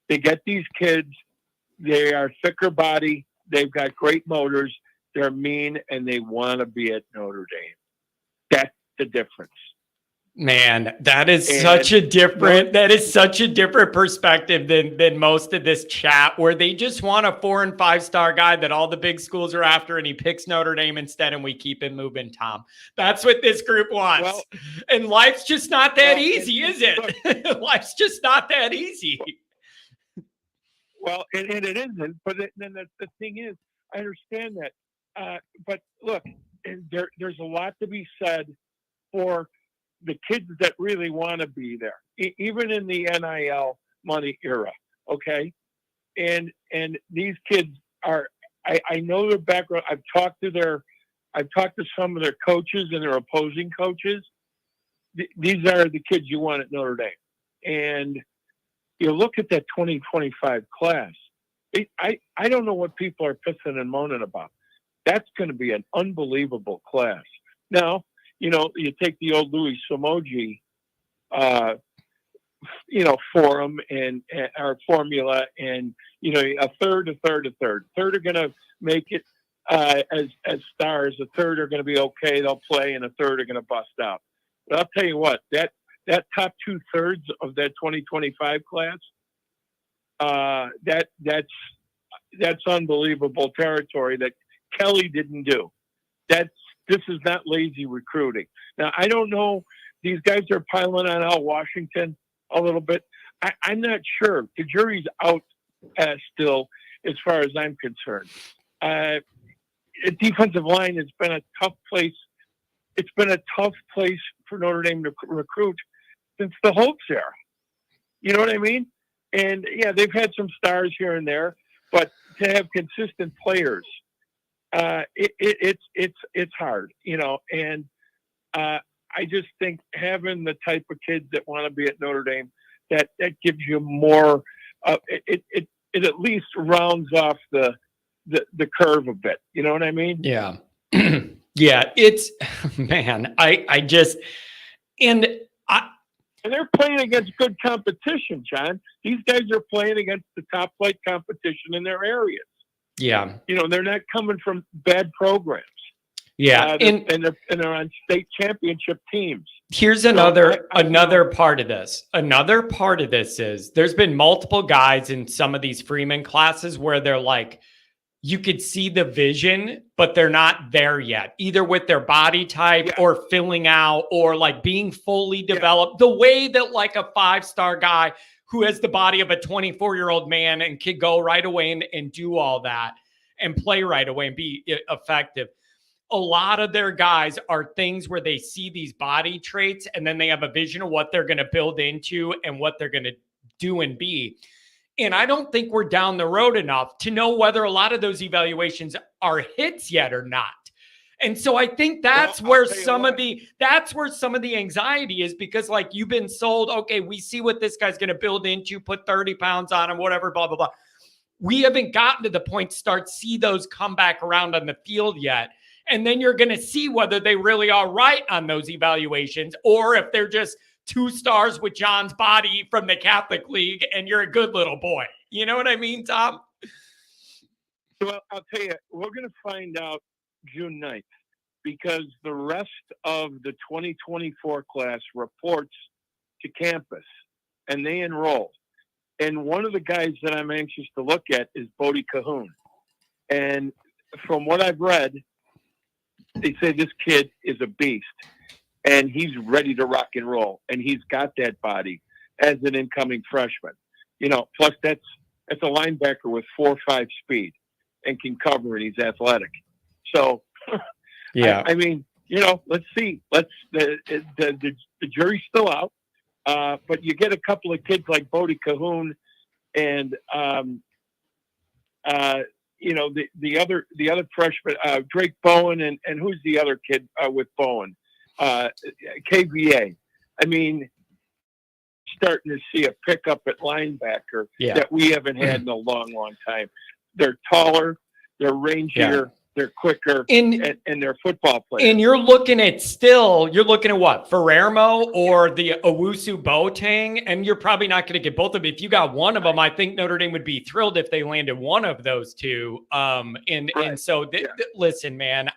They get these kids, they are thicker body, they've got great motors, they're mean, and they want to be at Notre Dame. That's the difference. Man, that is such a different perspective than most of this chat, where they just want a 4 and 5 star guy that all the big schools are after, and he picks Notre Dame instead, and we keep him moving, Tom. That's what this group wants. Well, and life's just not that easy, is it? Life's just not that easy. Well, and it isn't. But then the thing is, I understand that. But look, there's a lot to be said for the kids that really want to be there, even in the NIL money era. Okay. And these kids are, I know their background. I've talked to some of their coaches and their opposing coaches. These are the kids you want at Notre Dame. And you look at that 2025 class. I don't know what people are pissing and moaning about. That's going to be an unbelievable class. Now, you take the old Louis Somoji, forum and our formula, and a third are going to make it as stars. A third are going to be okay, they'll play, and a third are going to bust out. But I'll tell you what, that top 2/3 of that 2025 class, that's unbelievable territory that Kelly didn't do. This is not lazy recruiting. Now, I don't know. These guys are piling on Al Washington a little bit. I'm not sure. The jury's out still, as far as I'm concerned. Defensive line has been a tough place. It's been a tough place for Notre Dame to recruit since the Holtz era. You know what I mean? And, yeah, they've had some stars here and there, but to have consistent players, it's hard, and I just think having the type of kids that want to be at Notre Dame, that gives you more. It at least rounds off the curve a bit. You know what I mean? Yeah, yeah. It's man. I just and they're playing against good competition, John. These guys are playing against the top flight competition in their areas. Yeah. They're not coming from bad programs. Yeah. And they're on state championship teams. Here's another part of this. Another part of this is there's been multiple guys in some of these Freeman classes where they're like, you could see the vision, but they're not there yet, either with their body type or filling out or like being fully developed the way that like a 5-star guy who has the body of a 24-year-old man and could go right away and do all that and play right away and be effective. A lot of their guys are things where they see these body traits and then they have a vision of what they're going to build into and what they're going to do and be. And I don't think we're down the road enough to know whether a lot of those evaluations are hits yet or not. And so I think that's where some of the anxiety is, because like you've been sold, okay, we see what this guy's going to build into, put 30 pounds on him, whatever, blah, blah, blah. We haven't gotten to the point to see those come back around on the field yet. And then you're going to see whether they really are right on those evaluations or if they're just 2 stars with John's body from the Catholic League and you're a good little boy. You know what I mean, Tom? Well, I'll tell you, we're going to find out June 9th because the rest of the 2024 class reports to campus and they enroll. And one of the guys that I'm anxious to look at is Bodie Cahoon. And from what I've read, they say this kid is a beast and he's ready to rock and roll. And he's got that body as an incoming freshman. Plus that's a linebacker with 4.5 speed and can cover, and he's athletic. So, yeah, I mean, let's see. The jury's still out. But you get a couple of kids like Bodie Cahoon and, the other freshman, Drake Bowen, and who's the other kid with Bowen? KVA. I mean, starting to see a pickup at linebacker that we haven't had in a long, long time. They're taller, they're rangier, they're quicker, and they're football players. And you're looking at what? Ferrermo or the Owusu Boateng, and you're probably not going to get both of them. If you got one of them, I think Notre Dame would be thrilled if they landed one of those two. And so listen, man,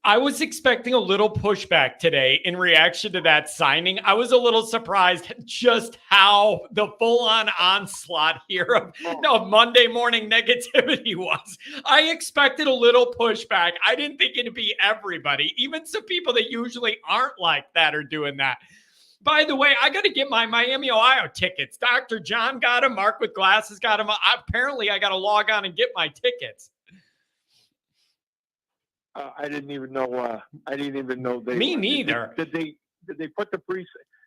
I was expecting a little pushback today in reaction to that signing. I was a little surprised just how the full-on onslaught here of Monday morning negativity was. I expected a little pushback. I didn't think it'd be everybody. Even some people that usually aren't like that are doing that. By the way, I got to get my Miami, Ohio tickets. Dr. John got them. Mark with glasses got them. Apparently, I got to log on and get my tickets. I didn't even know. I didn't even know they. Me neither. Did they put the pre?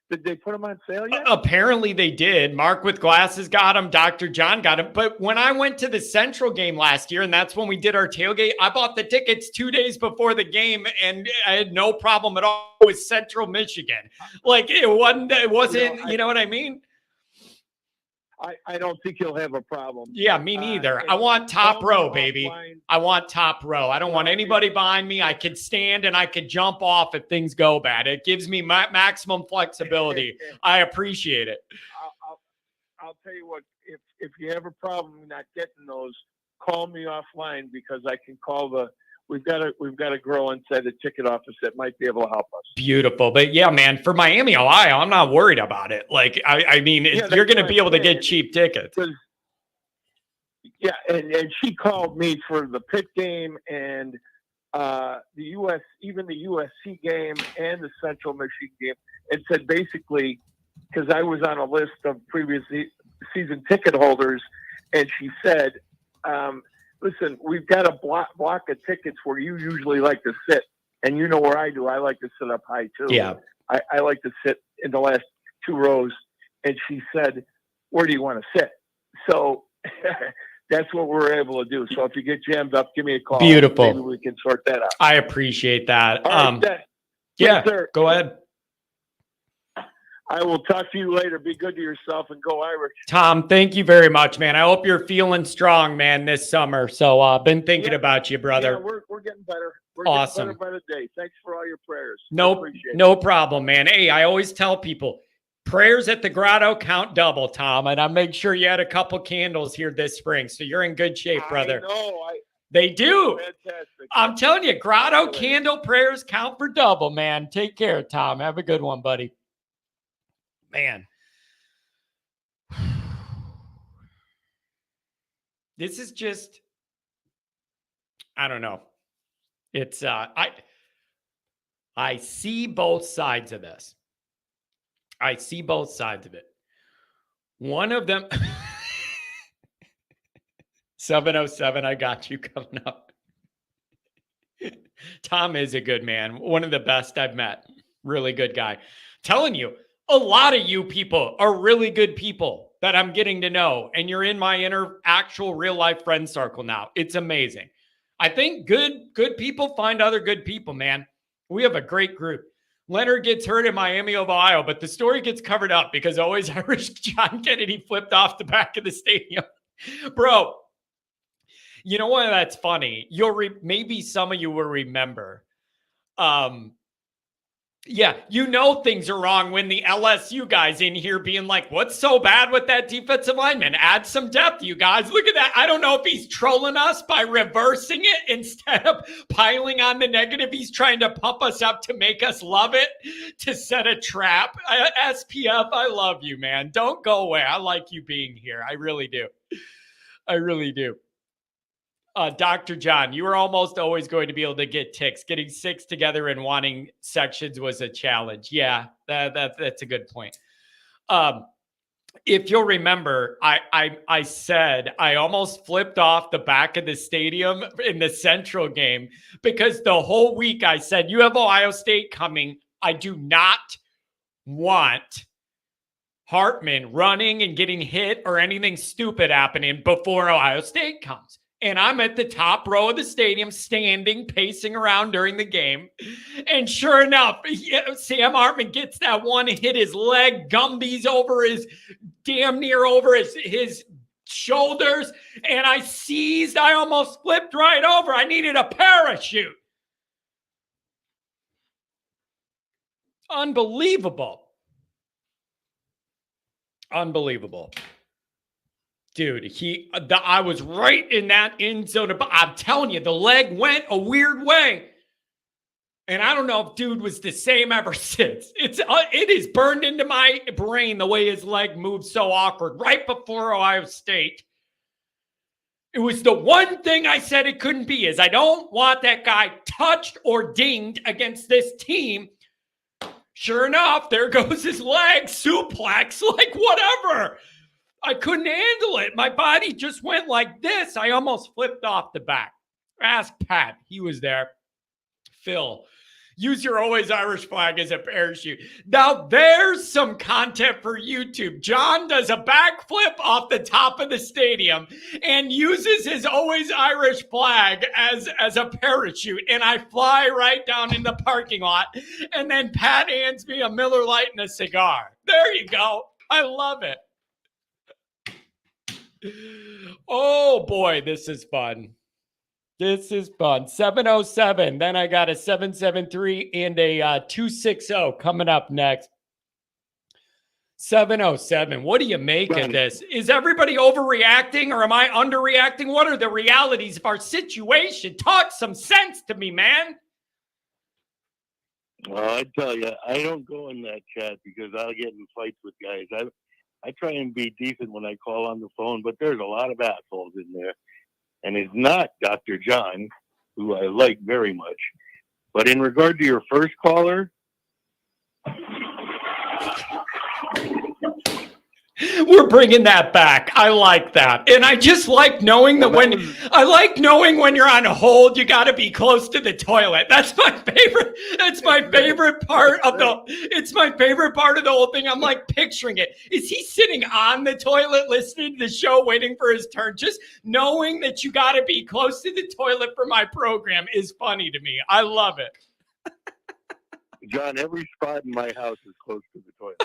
Did they put them on sale yet? Apparently they did. Mark with glasses got them. Dr. John got them. But when I went to the Central game last year, and that's when we did our tailgate, I bought the tickets 2 days before the game, and I had no problem at all with Central Michigan. Like it wasn't. You know what I mean? I don't think you'll have a problem. Yeah, me neither. I want top row, baby. I want top row. I don't want anybody behind me. I could stand and I could jump off if things go bad. It gives me maximum flexibility. I appreciate it. I'll tell you what, if you have a problem not getting those, call me offline because I can call we've got a girl inside the ticket office that might be able to help us. Beautiful. But yeah, man, for Miami, Ohio, I'm not worried about it. Like, I mean, you're going to be able to get cheap tickets. Yeah. And she called me for the Pitt game and the USC game and the Central Michigan game and said basically, because I was on a list of previous season ticket holders, and she said, listen, we've got a block of tickets where you usually like to sit, and you know where I do. I like to sit up high too. Yeah, I like to sit in the last 2 rows. And she said, "Where do you want to sit?" So that's what we're able to do. So if you get jammed up, give me a call. Beautiful. Maybe we can sort that out. I appreciate that. Right, yeah, sir. Go ahead. I will talk to you later. Be good to yourself and go Irish. Tom, thank you very much, man. I hope you're feeling strong, man, this summer. So been thinking about you, brother. Yeah, we're getting better. We're awesome. Getting better by the day. Thanks for all your prayers. No problem, man. Hey, I always tell people, prayers at the grotto count double, Tom. And I make sure you had a couple candles here this spring. So you're in good shape, brother. I know. They do. Fantastic. I'm telling you, grotto candle prayers count for double, man. Take care, Tom. Have a good one, buddy. Man, this is just, I don't know. It's, I see both sides of this. I see both sides of it. One of them, 707, I got you coming up. Tom is a good man. One of the best I've met. Really good guy. Telling you, a lot of you people are really good people that I'm getting to know, and you're in my inner actual real life friend circle now. It's amazing. I think good people find other good people, man. We have a great group. Leonard gets hurt in Miami, Ohio, but the story gets covered up because always Irish John Kennedy flipped off the back of the stadium. Bro, you know what? That's funny. Maybe some of you will remember. Yeah, you know things are wrong when the LSU guys in here being like, what's so bad with that defensive lineman? Add some depth, you guys. Look at that. I don't know if he's trolling us by reversing it instead of piling on the negative. He's trying to pump us up to make us love it, to set a trap. SPF, I love you, man. Don't go away. I like you being here. I really do. I really do. Dr. John, you were almost always going to be able to get ticks. Getting 6 together and wanting sections was a challenge. Yeah, that's a good point. If you'll remember, I said I almost flipped off the back of the stadium in the Central game because the whole week I said, you have Ohio State coming. I do not want Hartman running and getting hit or anything stupid happening before Ohio State comes. And I'm at the top row of the stadium, standing, pacing around during the game. And sure enough, Sam Hartman gets that one, hit his leg, Gumby's over his, damn near over his shoulders. And I seized, I almost flipped right over. I needed a parachute. Unbelievable. Unbelievable. Dude, I was right in that end zone. I'm telling you, the leg went a weird way. And I don't know if dude was the same ever since. It is burned into my brain the way his leg moved so awkward right before Ohio State. It was the one thing I said it couldn't be is I don't want that guy touched or dinged against this team. Sure enough, there goes his leg, suplex, like whatever. I couldn't handle it. My body just went like this. I almost flipped off the back. Ask Pat. He was there. Phil, use your always Irish flag as a parachute. Now there's some content for YouTube. John does a backflip off the top of the stadium and uses his always Irish flag as a parachute. And I fly right down in the parking lot. And then Pat hands me a Miller Lite and a cigar. There you go. I love it. Oh boy, this is fun. This is fun. 707. Then I got a 773 and a 260 coming up next. 707. What do you make of this? Is everybody overreacting or am I underreacting? What are the realities of our situation? Talk some sense to me, man. Well, I tell you, I don't go in that chat because I'll get in fights with guys. I try and be decent when I call on the phone, but there's a lot of assholes in there. And it's not Dr. John, who I like very much. But in regard to your first caller, we're bringing that back. I like that. And I just like knowing that when you're on hold, you got to be close to the toilet. That's my favorite. That's my favorite part of it's my favorite part of the whole thing. I'm like picturing it. Is he sitting on the toilet listening to the show, waiting for his turn? Just knowing that you got to be close to the toilet for my program is funny to me. I love it. John, every spot in my house is close to the toilet.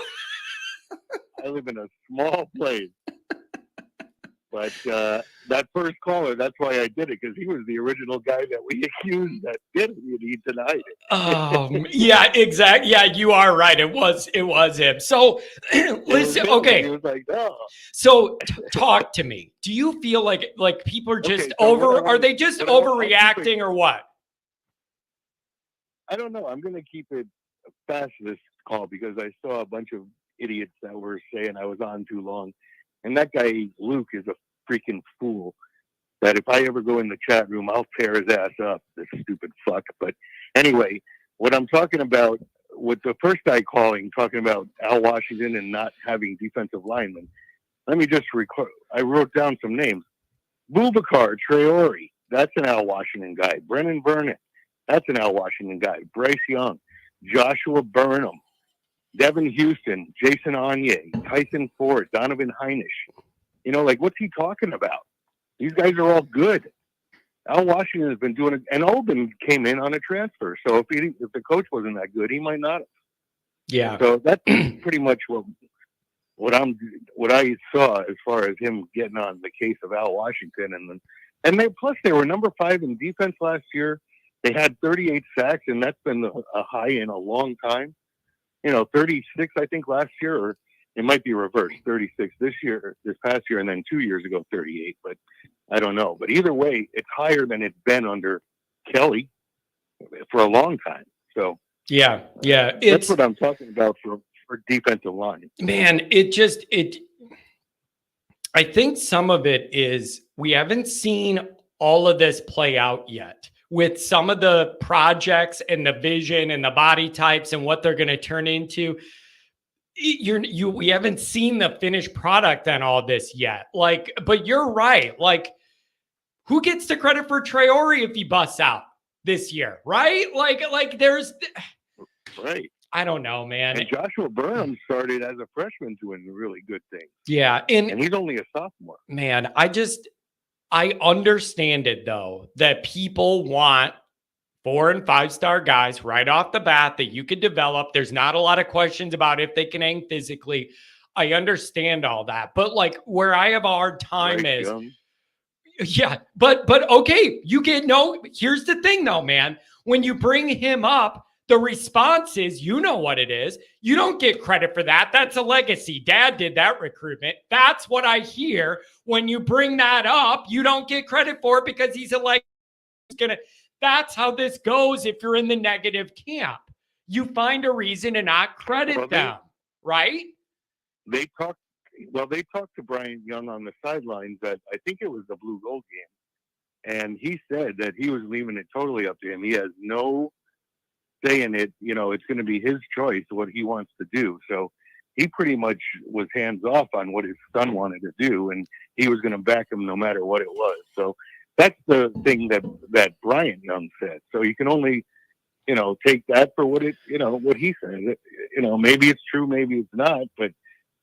I live in a small place. But that first caller, that's why I did it, because he was the original guy that we accused that did it, and he denied it. Yeah, exactly. Yeah, you are right. It was him. So listen, okay. He was like, oh. So talk to me. Do you feel like people are just are they just overreacting or what? I don't know. I'm going to keep it fast this call because I saw a bunch of idiots that were saying I was on too long. And that guy, Luke, is a freaking fool that if I ever go in the chat room, I'll tear his ass up, this stupid fuck. But anyway, what I'm talking about with the first guy calling, talking about Al Washington and not having defensive linemen, let me just record. I wrote down some names. Boubacar Traore, that's an Al Washington guy. Brennan Vernon, that's an Al Washington guy. Bryce Young, Joshua Burnham, Devin Houston, Jason Onyé, Tyson Ford, Donovan Heinisch. You know, like, what's he talking about? These guys are all good. Al Washington has been doing it, and Oldham came in on a transfer. So if the coach wasn't that good, he might not have. Yeah. So that's pretty much what I saw as far as him getting on the case of Al Washington. And they were number 5 in defense last year. They had 38 sacks, and that's been a high in a long time. 36, I think, last year, or it might be reversed, 36 this past year, and then 2 years ago, 38. But I don't know. But either way, it's higher than it's been under Kelly for a long time. So yeah, that's what I'm talking about for defensive line. Man, I think some of it is we haven't seen all of this play out yet with some of the projects and the vision and the body types and what they're going to turn into. We haven't seen the finished product on all this yet. But you're right. Like, who gets the credit for Traore if he busts out this year? Right? Like there's right. I don't know, man. And Joshua Burnham started as a freshman doing really good things. Yeah. And he's only a sophomore. Man, I understand it, though, that people want 4- and 5-star guys right off the bat that you could develop. There's not a lot of questions about if they can hang physically. I understand all that. But where I have a hard time is, yeah, but okay, here's the thing, though, man. When you bring him up, the response is, you know what it is. You don't get credit for that. That's a legacy. Dad did that recruitment. That's what I hear. When you bring that up, you don't get credit for it because he's a legacy. That's how this goes if you're in the negative camp. You find a reason to not credit them, right? They talked to Brian Young on the sidelines at, I think it was the Blue Gold game. And he said that he was leaving it totally up to him. He has no say in it. It's going to be his choice what he wants to do. So he pretty much was hands off on what his son wanted to do, and he was going to back him no matter what it was. So that's the thing that Brian Young said. So you can only, take that for what what he said. Maybe it's true, maybe it's not, but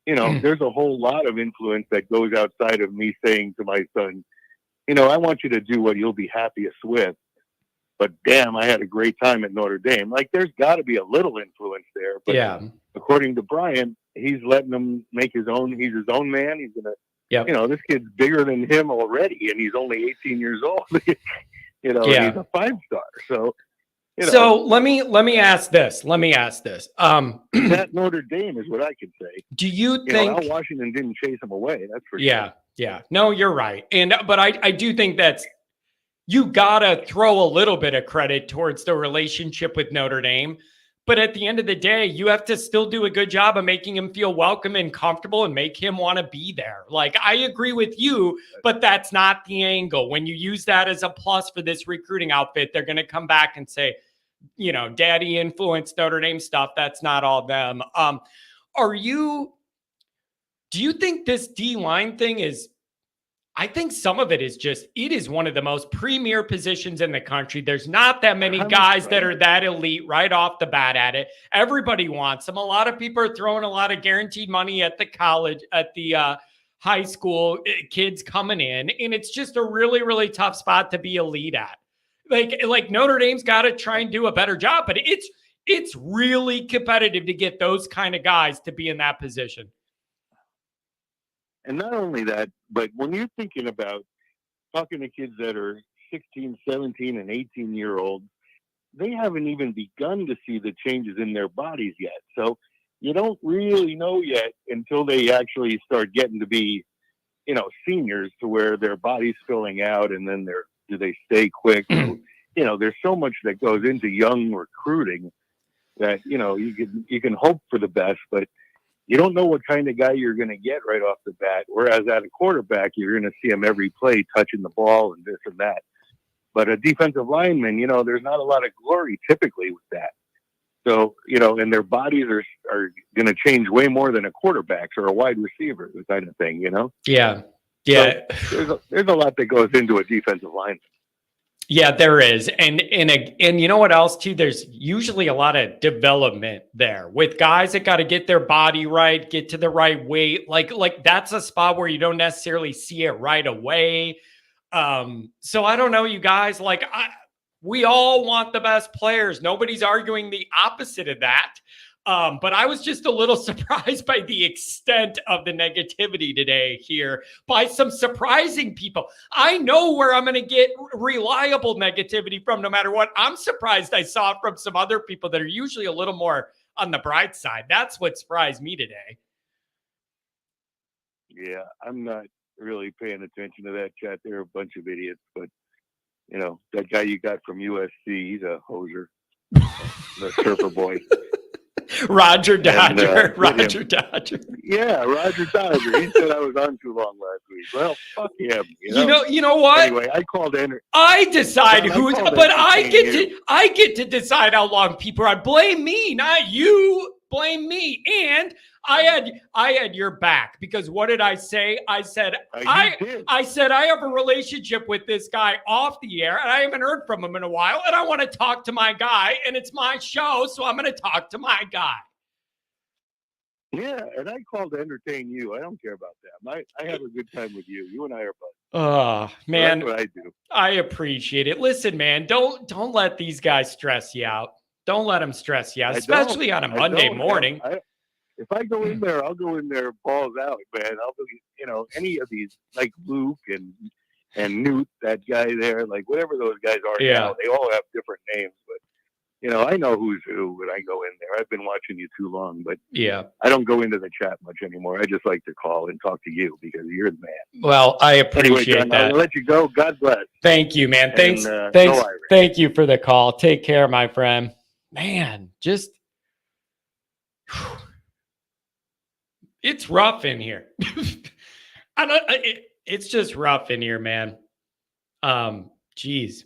there's a whole lot of influence that goes outside of me saying to my son, I want you to do what you'll be happiest with. But damn, I had a great time at Notre Dame. Like, there's got to be a little influence there. But yeah, according to Brian, he's letting him make his own. He's his own man. He's gonna, this kid's bigger than him already, and he's only 18 years old. And he's a 5-star. So, so let me ask this. He's at Notre Dame is what I can say. Do you think Al Washington didn't chase him away? That's for sure. Yeah. No, you're right. But I do think that's, you gotta throw a little bit of credit towards the relationship with Notre Dame. But at the end of the day, you have to still do a good job of making him feel welcome and comfortable and make him want to be there. Like, I agree with you, but that's not the angle. When you use that as a plus for this recruiting outfit, they're going to come back and say, daddy influenced Notre Dame stuff. That's not all them. Do you think this D-line thing is, I think some of it is just, it is one of the most premier positions in the country. There's not that many guys that are that elite right off the bat at it. Everybody wants them. A lot of people are throwing a lot of guaranteed money at the college, at the high school kids coming in. And it's just a really, really tough spot to be elite at. Like Notre Dame's got to try and do a better job, but it's really competitive to get those kind of guys to be in that position. And not only that, but when you're thinking about talking to kids that are 16, 17, and 18-year-olds, they haven't even begun to see the changes in their bodies yet. So you don't really know yet until they actually start getting to be, seniors, to where their body's filling out, and then do they stay quick? So, there's so much that goes into young recruiting that, you can hope for the best, but you don't know what kind of guy you're going to get right off the bat. Whereas at a quarterback, you're going to see him every play touching the ball and this and that. But a defensive lineman, there's not a lot of glory typically with that. So, and their bodies are going to change way more than a quarterback's or a wide receiver, the kind of thing, Yeah. So there's a lot that goes into a defensive lineman. Yeah, there is. And you know what else too? There's usually a lot of development there with guys that got to get their body right, get to the right weight. Like that's a spot where you don't necessarily see it right away. So I don't know, you guys, we all want the best players. Nobody's arguing the opposite of that. But I was just a little surprised by the extent of the negativity today here by some surprising people. I know where I'm going to get reliable negativity from no matter what. I'm surprised I saw it from some other people that are usually a little more on the bright side. That's what surprised me today. Yeah, I'm not really paying attention to that chat. They're a bunch of idiots, but that guy you got from USC, he's a hoser, the surfer boy. Roger Dodger. Roger Dodger. Yeah, Roger Dodger. He said I was on too long last week. Well, fuck him. You know what? Anyway, I called Enter. I decide who's, but I get to decide how long people are. Blame me, not you. Blame me. And I had your back, because what did I say? I said I said I have a relationship with this guy off the air, and I haven't heard from him in a while, and I want to talk to my guy, and it's my show, so I'm going to talk to my guy. Yeah, and I called to entertain you. I don't care about them. I have a good time with you. You and I are buddies. Oh, man. So that's what I do. I appreciate it. Listen, man, don't let these guys stress you out. Don't let them stress you out, especially on a Monday morning. If I go in there, I'll go in there balls out, man. I'll be, any of these, like Luke and Newt, that guy there, like whatever those guys are now, they all have different names, but I know who's who when I go in there. I've been watching you too long, but Yeah. I don't go into the chat much anymore. I just like to call and talk to you because you're the man. Well, I Anyway, appreciate John, that. I'll let you go. God bless. Thank you, man. Thanks. And, Thanks. go Irish. Thank you for the call. Take care, my friend. Man, just it's rough in here. It's just rough in here, man. Geez.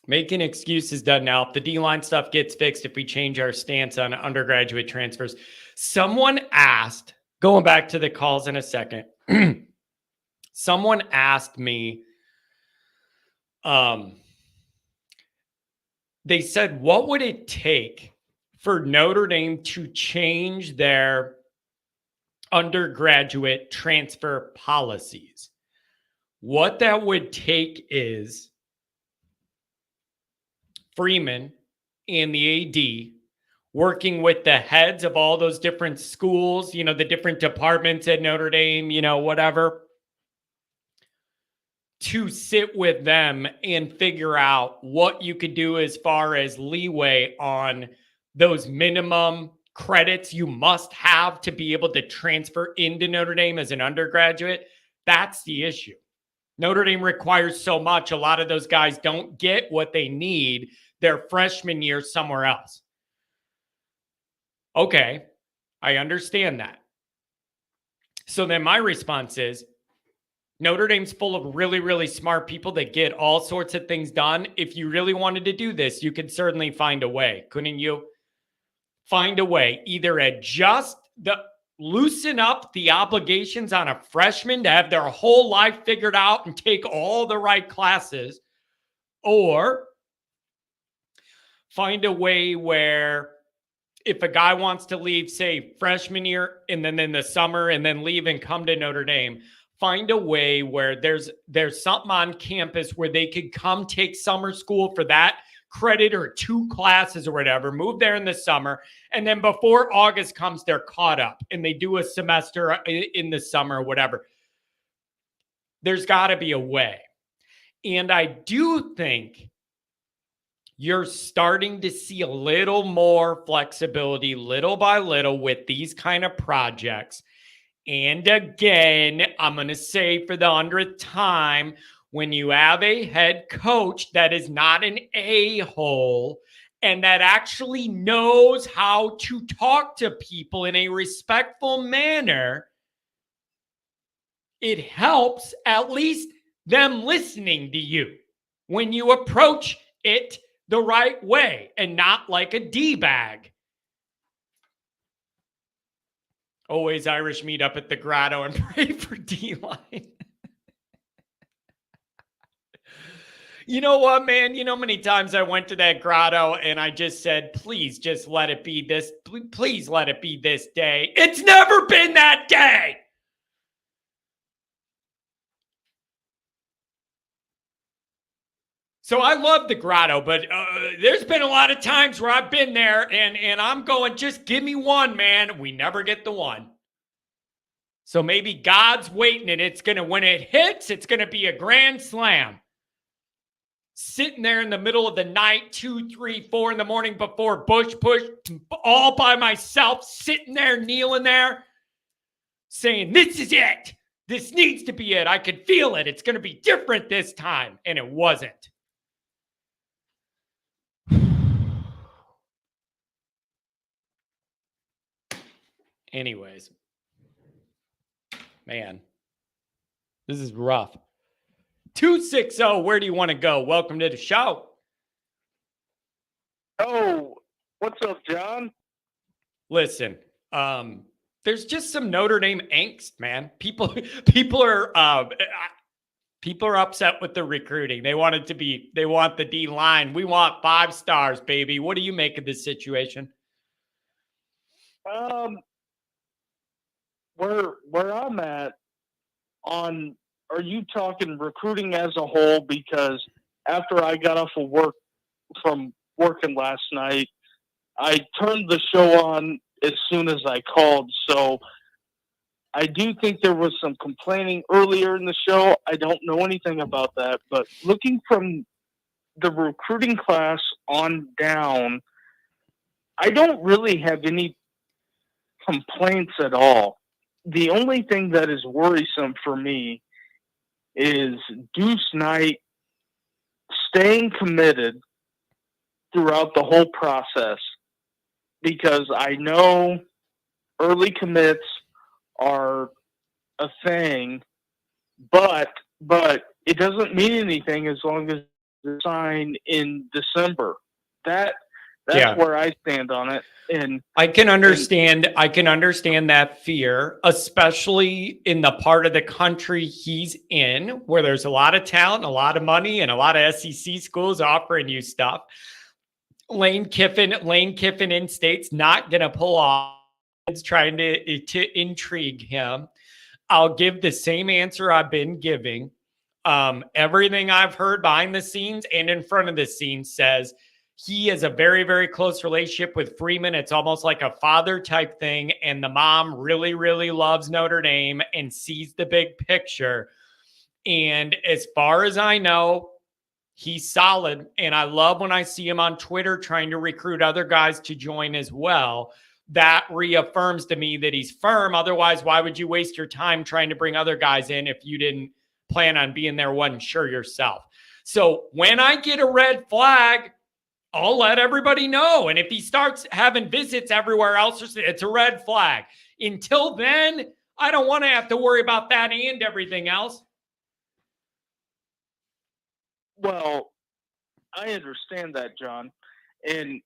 Making excuses done now. If the D-line stuff gets fixed, if we change our stance on undergraduate transfers. Someone asked, going back to the calls in a second, someone asked me, they said, what would it take for Notre Dame to change their undergraduate transfer policies? What that would take is Freeman and the AD working with the heads of all those different schools, the different departments at Notre Dame, whatever, to sit with them and figure out what you could do as far as leeway on those minimum credits you must have to be able to transfer into Notre Dame as an undergraduate. That's the issue. Notre Dame requires so much. A lot of those guys don't get what they need their freshman year somewhere else. Okay, I understand that. So then my response is, Notre Dame's full of really, really smart people that get all sorts of things done. If you really wanted to do this, you could certainly find a way, couldn't you? Find a way, either loosen up the obligations on a freshman to have their whole life figured out and take all the right classes, or find a way where if a guy wants to leave, say, freshman year and then in the summer and then leave and come to Notre Dame, find a way where there's something on campus where they could come take summer school for that credit or 2 classes or whatever, move there in the summer, and then before August comes, they're caught up and they do a semester in the summer or whatever. There's got to be a way. And I do think you're starting to see a little more flexibility little by little with these kind of projects. And again, I'm going to say for the 100th time, when you have a head coach that is not an a-hole and that actually knows how to talk to people in a respectful manner, it helps at least them listening to you when you approach it the right way and not like a D-bag. Always Irish meet up at the grotto and pray for D-line. You know what, man? You know how many times I went to that grotto and I just said, please just let it be this. Please let it be this day. It's never been that day. So I love the grotto, but there's been a lot of times where I've been there and I'm going, just give me one, man. We never get the one. So maybe God's waiting and when it hits, it's going to be a grand slam. Sitting there in the middle of the night, 2, 3, 4 in the morning before push, all by myself, sitting there, kneeling there, saying, this is it. This needs to be it. I could feel it. It's going to be different this time. And it wasn't. Anyways, man, this is rough. 260, where do you want to go? Welcome to the show. Oh, what's up, John? Listen, there's just some Notre Dame angst, man. People are upset with the recruiting. They want the D line. We want 5 stars, baby. What do you make of this situation? Where I'm at on, are you talking recruiting as a whole? Because after I got off of work from working last night, I turned the show on as soon as I called. So I do think there was some complaining earlier in the show. I don't know anything about that, but looking from the recruiting class on down, I don't really have any complaints at all. The only thing that is worrisome for me is Deuce Knight staying committed throughout the whole process, because I know early commits are a thing, but it doesn't mean anything as long as they sign in December. That's where I stand on it. And I can understand that fear, especially in the part of the country he's in, where there's a lot of talent, a lot of money, and a lot of SEC schools offering you stuff. Lane Kiffin in state's not going to pull off. It's trying to intrigue him. I'll give the same answer I've been giving. Everything I've heard behind the scenes and in front of the scenes says he has a very, very close relationship with Freeman. It's almost like a father type thing. And the mom really, really loves Notre Dame and sees the big picture. And as far as I know, he's solid. And I love when I see him on Twitter trying to recruit other guys to join as well. That reaffirms to me that he's firm. Otherwise, why would you waste your time trying to bring other guys in if you didn't plan on being there, wasn't sure yourself? So when I get a red flag, I'll let everybody know. And if he starts having visits everywhere else, it's a red flag. Until then, I don't want to have to worry about that and everything else. Well, I understand that, John. And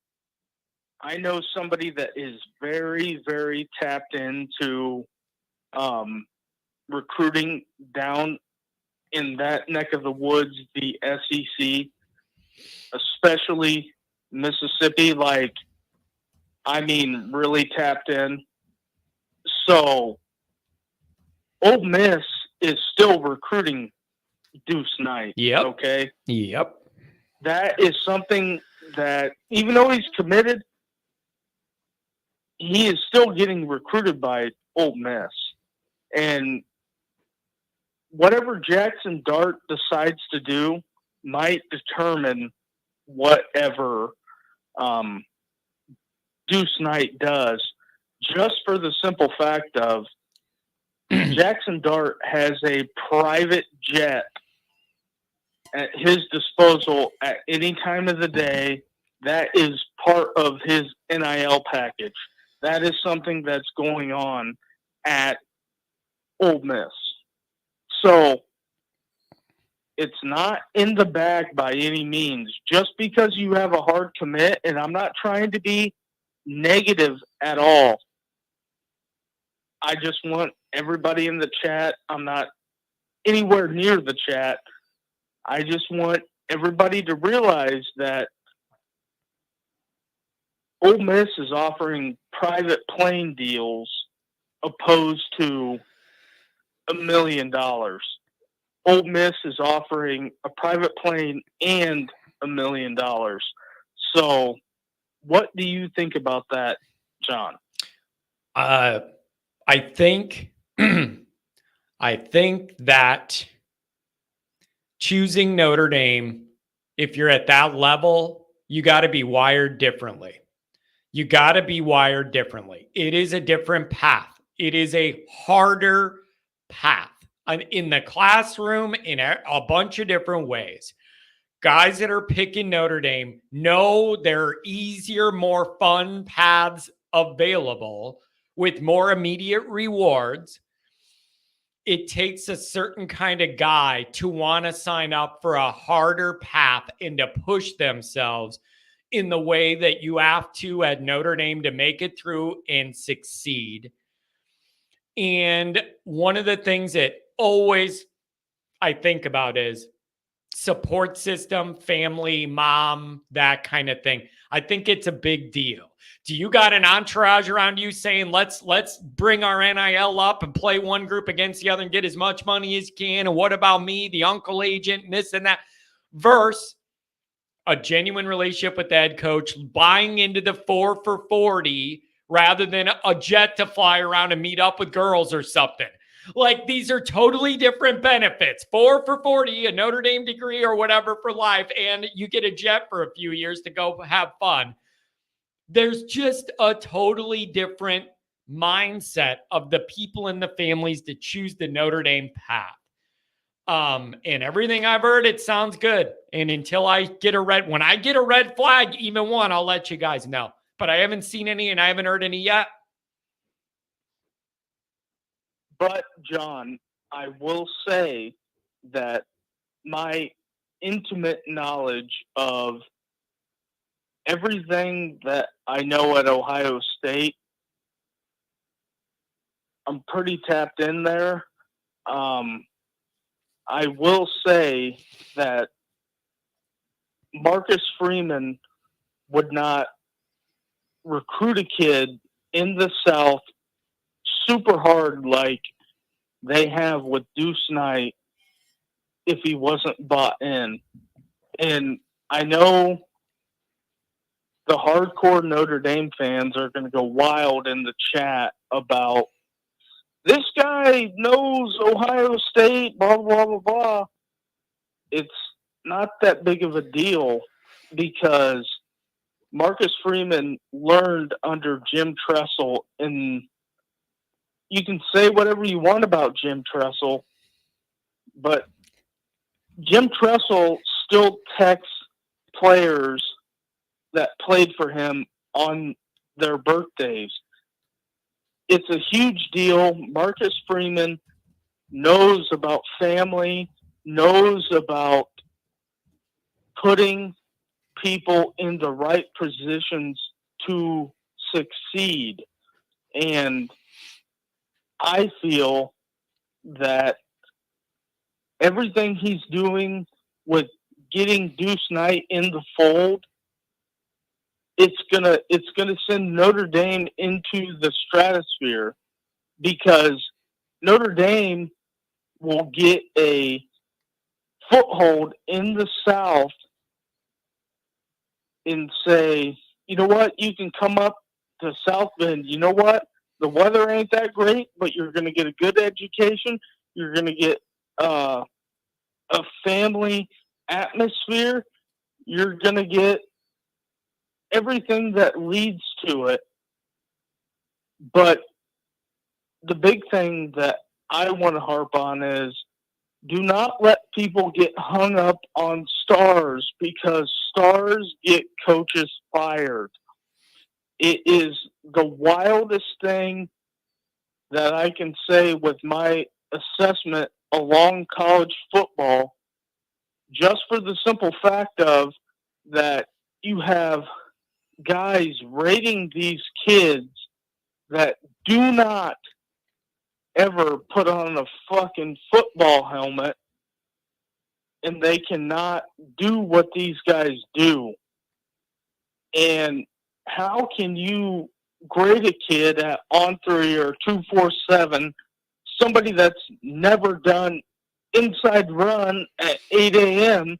I know somebody that is very, very tapped into recruiting down in that neck of the woods, the SEC, especially Mississippi, really tapped in. So Ole Miss is still recruiting Deuce Knight. Yep. Okay. Yep. That is something that, even though he's committed, he is still getting recruited by Ole Miss. And whatever Jackson Dart decides to do might determine whatever Deuce Knight does, just for the simple fact of Jackson Dart has a private jet at his disposal at any time of the day. That is part of his NIL package. That is something that's going on at Ole Miss. So it's not in the bag by any means. Just because you have a hard commit, and I'm not trying to be negative at all. I just want everybody in the chat. I'm not anywhere near the chat. I just want everybody to realize that Ole Miss is offering private plane deals opposed to $1 million. Ole Miss is offering a private plane and $1 million. So what do you think about that, John? I think that choosing Notre Dame, if you're at that level, you got to be wired differently. You got to be wired differently. It is a different path. It is a harder path in the classroom in a bunch of different ways. Guys that are picking Notre Dame know there are easier, more fun paths available with more immediate rewards. It takes a certain kind of guy to want to sign up for a harder path and to push themselves in the way that you have to at Notre Dame to make it through and succeed. And one of the things that always I think about is support system, family, mom, that kind of thing. I think it's a big deal. Do you got an entourage around you saying, let's bring our NIL up and play one group against the other and get as much money as you can? And what about me, the uncle agent, and this and that? Versus a genuine relationship with the head coach, buying into the 4 for $40 rather than a jet to fly around and meet up with girls or something. Like, these are totally different benefits. 4 for 40, a Notre Dame degree or whatever for life, and you get a jet for a few years to go have fun. There's just a totally different mindset of the people and the families that choose the Notre Dame path. And everything I've heard, it sounds good. And until I get when I get a red flag, even one, I'll let you guys know. But I haven't seen any and I haven't heard any yet. But, John, I will say that my intimate knowledge of everything that I know at Ohio State, I'm pretty tapped in there. I will say that Marcus Freeman would not recruit a kid in the South super hard like they have with Deuce Knight if he wasn't bought in. And I know the hardcore Notre Dame fans are going to go wild in the chat about this guy knows Ohio State, blah, blah, blah, blah. It's not that big of a deal because Marcus Freeman learned under Jim Tressel, and you can say whatever you want about Jim Tressel, but Jim Tressel still texts players that played for him on their birthdays. It's a huge deal. Marcus Freeman knows about family, knows about putting people in the right positions to succeed. And I feel that everything he's doing with getting Deuce Knight in the fold, it's gonna send Notre Dame into the stratosphere because Notre Dame will get a foothold in the South and say, you know what, you can come up to South Bend. You know what, the weather ain't that great, but you're going to get a good education. You're going to get a family atmosphere. You're going to get everything that leads to it. But the big thing that I want to harp on is do not let people get hung up on stars because stars get coaches fired. It is the wildest thing that I can say with my assessment along college football, just for the simple fact of that you have guys rating these kids that do not ever put on a fucking football helmet, and they cannot do what these guys do. And how can you grade a kid at On3 or 247, somebody that's never done inside run at 8 a.m.,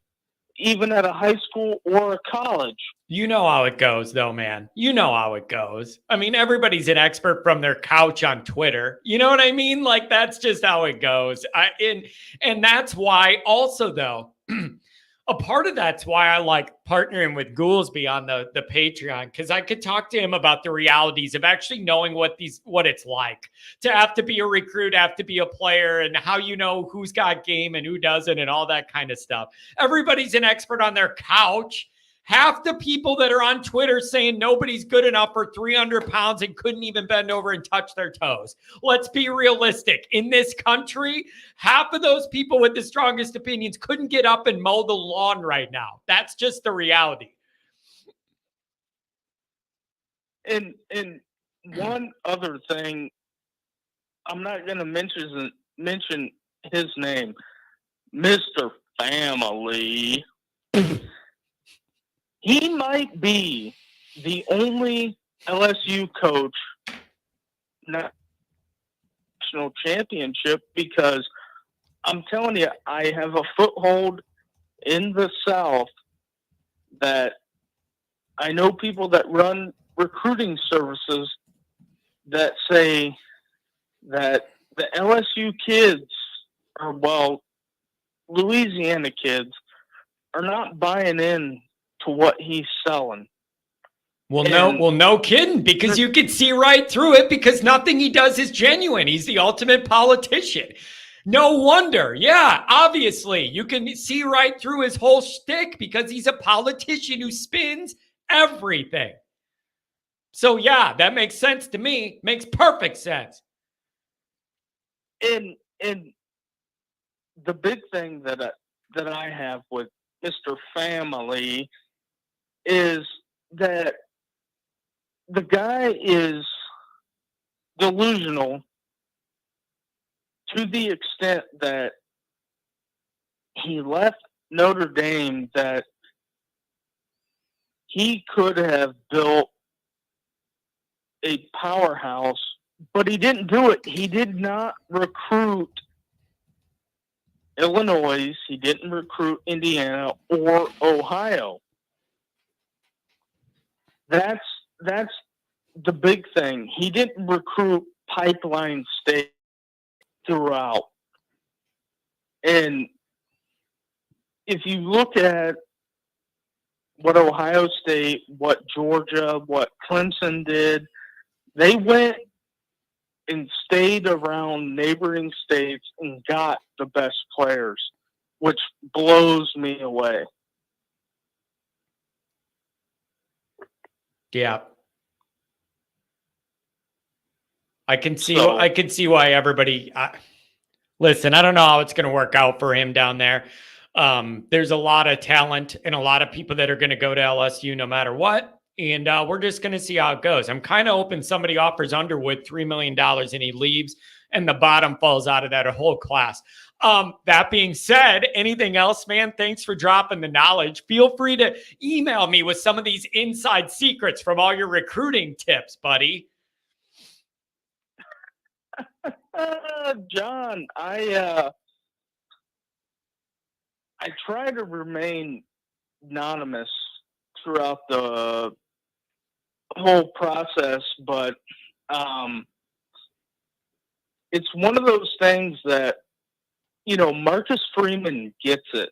even at a high school or a college? You know how it goes, though, man. You know how it goes. I mean, everybody's an expert from their couch on Twitter. You know what I mean? Like, that's just how it goes. And that's why also, though, a part of that's why I like partnering with Goolsby on the Patreon, because I could talk to him about the realities of actually knowing what it's like to have to be a recruit, have to be a player, and how you know who's got game and who doesn't and all that kind of stuff. Everybody's an expert on their couch. Half the people that are on Twitter saying nobody's good enough for 300 pounds and couldn't even bend over and touch their toes. Let's be realistic. In this country, half of those people with the strongest opinions couldn't get up and mow the lawn right now. That's just the reality. And one other thing, I'm not going to mention his name, Mr. Family. He might be the only LSU coach national championship, because I'm telling you, I have a foothold in the South that I know people that run recruiting services that say that the LSU kids, or well, Louisiana kids, are not buying in to what he's selling. Well, no kidding, because you can see right through it because nothing he does is genuine. He's the ultimate politician. No wonder. Yeah, obviously, you can see right through his whole shtick because he's a politician who spins everything. So, yeah, that makes sense to me. Makes perfect sense. And the big thing that I have with Mr. Family is that the guy is delusional to the extent that he left Notre Dame that he could have built a powerhouse, but he didn't do it. He did not recruit Illinois. He didn't recruit Indiana or Ohio. That's the big thing. He didn't recruit Pipeline State throughout. And if you look at what Ohio State, what Georgia, what Clemson did, they went and stayed around neighboring states and got the best players, which blows me away. Yeah. I can see why everybody listen, I don't know how it's going to work out for him down there. There's a lot of talent and a lot of people that are going to go to LSU no matter what. And we're just going to see how it goes. I'm kind of hoping somebody offers Underwood $3 million and he leaves and the bottom falls out of that whole class. That being said, anything else, man? Thanks for dropping the knowledge. Feel free to email me with some of these inside secrets from all your recruiting tips, buddy. John, I try to remain anonymous throughout the whole process, but it's one of those things that, you know, Marcus Freeman gets it.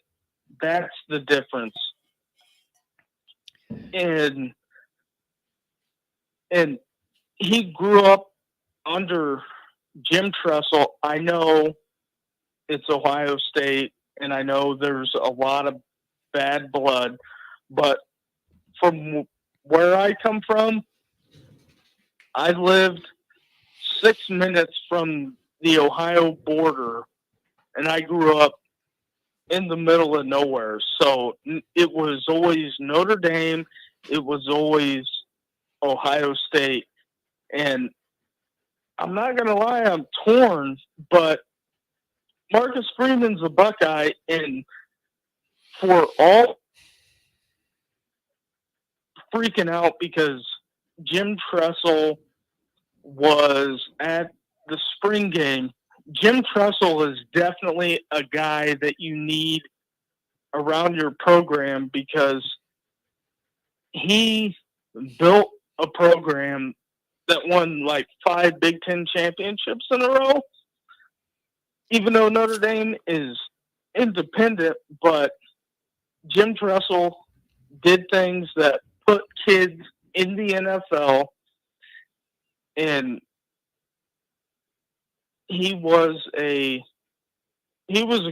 That's the difference. And he grew up under Jim Tressel. I know it's Ohio State, and I know there's a lot of bad blood, but from where I come from, I lived 6 minutes from the Ohio border, and I grew up in the middle of nowhere. So it was always Notre Dame. It was always Ohio State. And I'm not going to lie, I'm torn, but Marcus Freeman's a Buckeye, and for all freaking out because Jim Tressel was at the spring game, Jim Tressel is definitely a guy that you need around your program because he built a program that won like 5 Big Ten championships in a row. Even though Notre Dame is independent, but Jim Tressel did things that put kids in the NFL, and he was a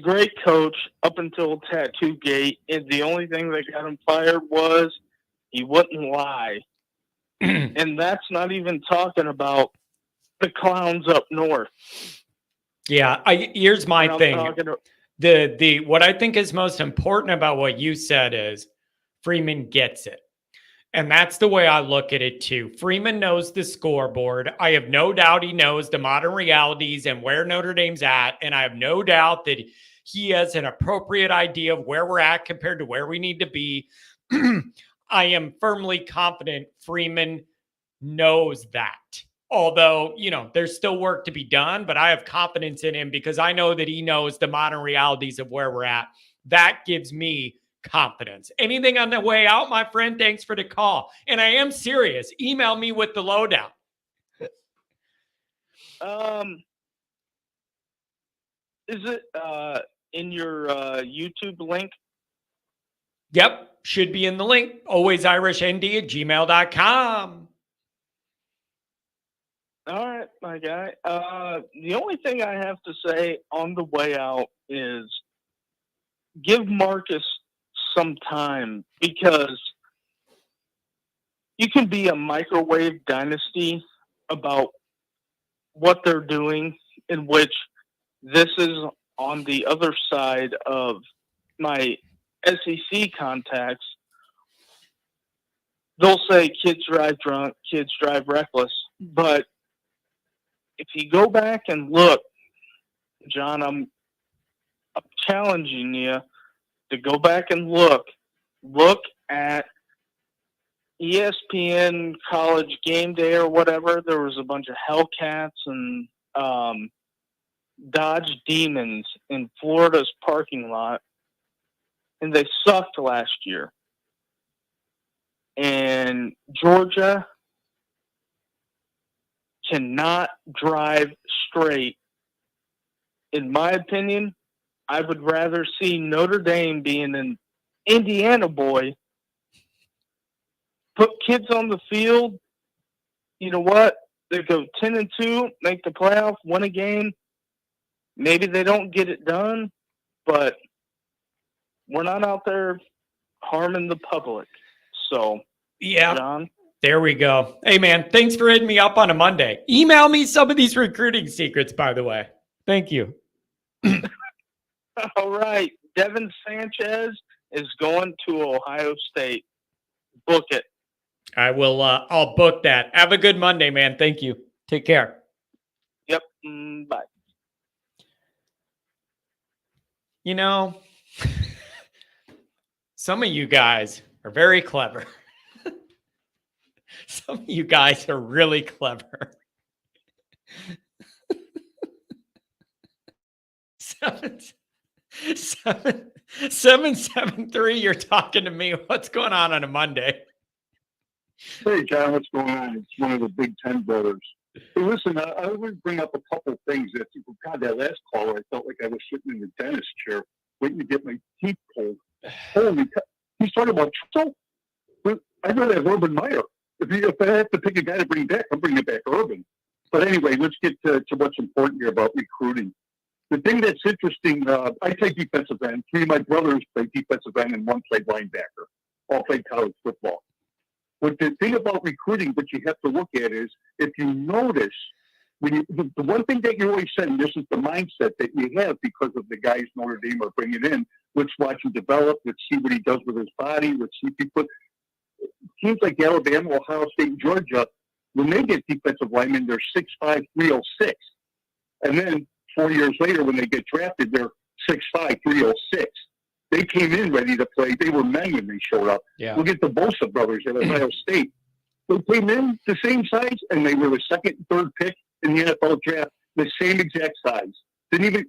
great coach up until Tattoo Gate, and the only thing that got him fired was he wouldn't lie. And that's not even talking about the clowns up north. Yeah, here's my thing. What I think is most important about what you said is Freeman gets it. And that's the way I look at it too. Freeman knows the scoreboard. I have no doubt he knows the modern realities and where Notre Dame's at. And I have no doubt that he has an appropriate idea of where we're at compared to where we need to be. I am firmly confident Freeman knows that. Although, you know, there's still work to be done, but I have confidence in him because I know that he knows the modern realities of where we're at. That gives me confidence. Anything on the way out, my friend? Thanks for the call. And I am serious. Email me with the lowdown. Is it in your YouTube link? Yep. Should be in the link. alwaysirishnd@gmail.com. All right, my guy. The only thing I have to say on the way out is give Marcus some time, because you can be a microwave dynasty about what they're doing, in which this is on the other side of my SEC contacts. They'll say kids drive drunk, kids drive reckless. But if you go back and look, John, I'm challenging you to go back and look at ESPN College Game Day or whatever. There was a bunch of Hellcats and Dodge Demons in Florida's parking lot, and they sucked last year. And Georgia cannot drive straight. In my opinion, I would rather see Notre Dame being an Indiana boy, put kids on the field. You know what? They go 10-2, make the playoff, win a game. Maybe they don't get it done, but we're not out there harming the public. So, Yeah. John. There we go. Hey, man, thanks for hitting me up on a Monday. Email me some of these recruiting secrets, by the way. Thank you. All right. Devin Sanchez is going to Ohio State. Book it. I will. I'll book that. Have a good Monday, man. Thank you. Take care. Yep. Bye. You know, some of you guys are very clever. Some of you guys are really clever. 773, you're talking to me. What's going on a Monday? Hey, John, what's going on? It's one of the Big Ten brothers. Hey, listen, I would bring up a couple of things. God, that last caller, I felt like I was sitting in the dentist chair waiting to get my teeth pulled. Holy cow. He's talking about Trump. I'd rather have Urban Meyer. If I have to pick a guy to bring back, I'm bringing back Urban. But anyway, let's get to what's important here about recruiting. The thing that's interesting, I play defensive end. Three of my brothers played defensive end and one played linebacker. All played college football. But the thing about recruiting that you have to look at is, if you notice, the one thing that you always said, and this is the mindset that you have because of the guys Notre Dame are bringing in, let's watch him develop, let's see what he does with his body, let's see people. Teams like Alabama, Ohio State, and Georgia, when they get defensive linemen, they're 6'5", 306. And then 4 years later, when they get drafted, they're 6'5", 306. They came in ready to play. They were men when they showed up. Yeah. Look at the Bosa brothers at Ohio State. They came in the same size, and they were the second and third pick in the NFL draft, the same exact size. They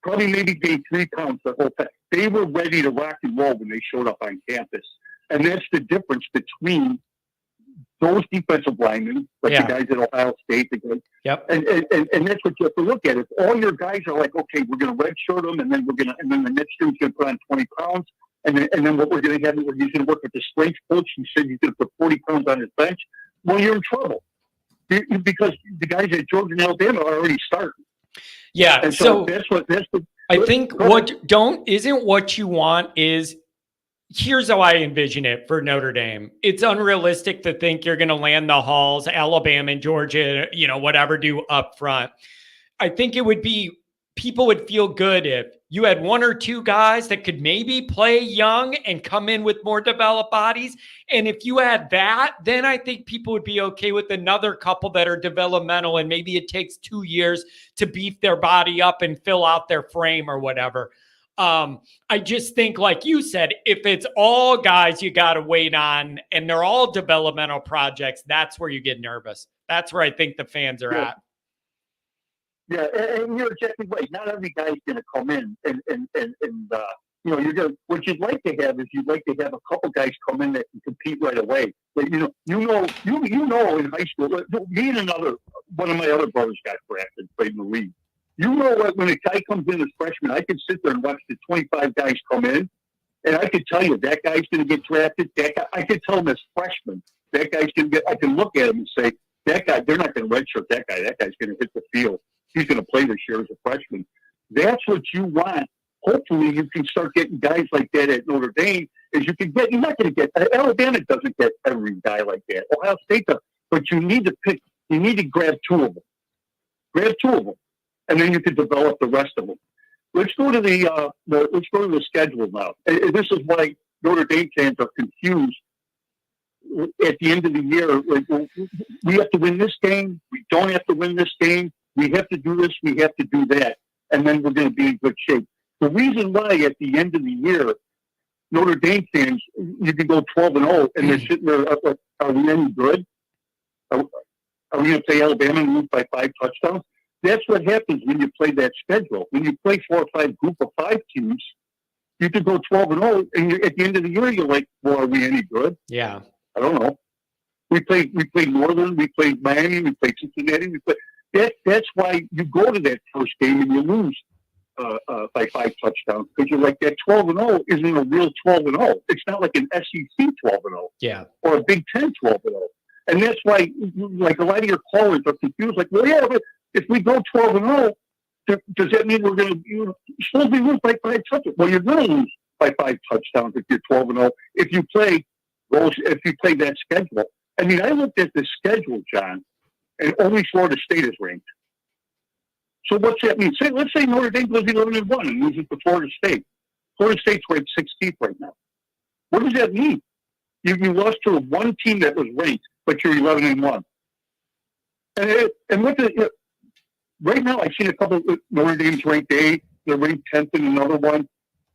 probably maybe gained 3 pounds the whole time. They were ready to rock and roll when they showed up on campus. And that's the difference between those defensive linemen, like the guys at Ohio State. Yep. And that's what you have to look at. If all your guys are like, okay, we're going to redshirt them, and then the next year he's going to put on 20 pounds, and then what we're going to have is he's going to work with the strength coach who said he's going to put 40 pounds on his bench. Well, you're in trouble because the guys at Georgia and Alabama are already starting. Yeah. And so that's what I think isn't what you want is. Here's how I envision it for Notre Dame. It's unrealistic to think you're going to land the Halls, Alabama and Georgia, whatever do up front. I think it would be, people would feel good if you had 1 or 2 guys that could maybe play young and come in with more developed bodies. And if you had that, then I think people would be okay with another couple that are developmental and maybe it takes 2 years to beef their body up and fill out their frame or whatever. I just think, like you said, if it's all guys you got to wait on and they're all developmental projects, that's where you get nervous. That's where I think the fans are at. Yeah, and you're exactly right. Not every guy's going to come in and you're going. What you'd like to have is you'd like to have a couple guys come in that can compete right away. But you know in high school, me and one of my other brothers got drafted, played in the league. You know what? When a guy comes in as freshman, I can sit there and watch the 25 guys come in, and I could tell you that guy's going to get drafted. That guy, I could tell him as freshman, that guy's going to get. I can look at him and say, that guy, they're not going to redshirt that guy. That guy's going to hit the field. He's going to play this year as a freshman. That's what you want. Hopefully, you can start getting guys like that at Notre Dame. As you can get, you're not going to get. Alabama doesn't get every guy like that. Ohio State does, but you need to pick. You need to grab two of them. Grab two of them, and then you can develop the rest of them. Let's go to let's go to the schedule now. And this is why Notre Dame fans are confused. At the end of the year, like, we have to win this game. We don't have to win this game. We have to do this. We have to do that, and then we're going to be in good shape. The reason why at the end of the year, Notre Dame fans, you can go 12-0, and they're sitting there like, are we any good? Are we going to play Alabama and lose by 5 touchdowns? That's what happens when you play that schedule. When you play 4 or 5 group of 5 teams, you could go 12-0, and at the end of the year, you're like, well, are we any good? Yeah. I don't know. We played Northern, we played Miami, we played Cincinnati. That's why you go to that first game and you lose by 5 touchdowns, because you're like, that 12-0 isn't a real 12-0. It's not like an SEC 12-0. Yeah. Or a Big Ten 12-0. And that's why, like, a lot of your callers are confused. Like, well, yeah, but if we go 12-0, does that mean we're going to, you're supposed to lose by 5 touchdowns? Well, you're going to lose by 5 touchdowns if you're 12-0. If you play that schedule. I mean, I looked at the schedule, John, and only Florida State is ranked. So what's that mean? Let's say Notre Dame goes 11-1 and loses to Florida State. Florida State's ranked 16th right now. What does that mean? You lost to one team that was ranked, but you're 11-1. And look at it. Right now, I've seen a couple of Notre Dame's ranked 8th. They're ranked 10th in another one.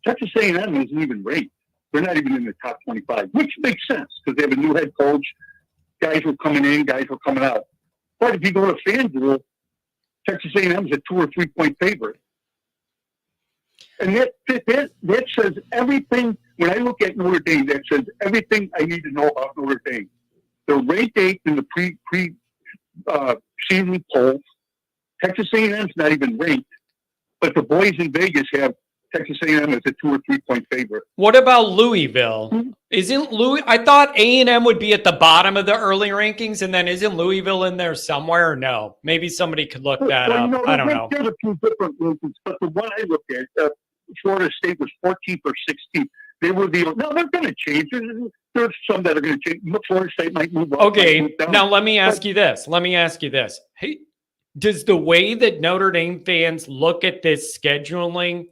Texas A&M isn't even ranked. They're not even in the top 25, which makes sense because they have a new head coach. Guys were coming in, guys were coming out. But if you go to FanDuel, Texas A&M is a 2 or 3 point favorite. And that says everything. When I look at Notre Dame, that says everything I need to know about Notre Dame. They're ranked 8th in the season polls. Texas A&M's not even ranked, but the boys in Vegas have Texas A&M as a 2 or 3 point favorite. What about Louisville? Isn't I thought A&M would be at the bottom of the early rankings, and then isn't Louisville in there somewhere? Or no, maybe somebody could look that up. I don't know. There's a few different rankings, but the one I looked at, Florida State was 14th or 16th. They were they're going to change. There's some that are going to change. Florida State might move up. Okay, now let me ask you this. Hey, does the way that Notre Dame fans look at this scheduling,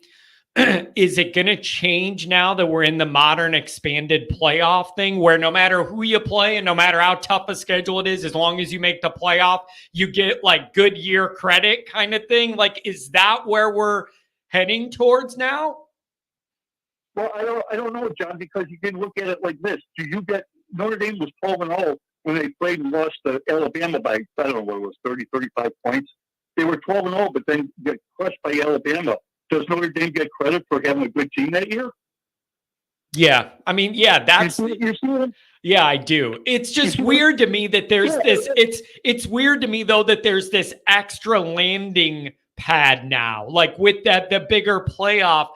is it going to change now that we're in the modern expanded playoff thing where no matter who you play and no matter how tough a schedule it is, as long as you make the playoff, you get like good year credit kind of thing? Like, is that where we're heading towards now? Well, I don't know, John, because you can look at it like this. Do you get Notre Dame was 12-0 when they played and lost to Alabama by, I don't know what it was, 30, 35 points. They were 12-0, but then get crushed by Alabama. Does Notre Dame get credit for having a good team that year? Yeah. I mean, yeah, that's, you see what yeah, I do. It's just weird to me that there's this, it's weird to me though, that there's this extra landing pad now, like with the bigger playoff.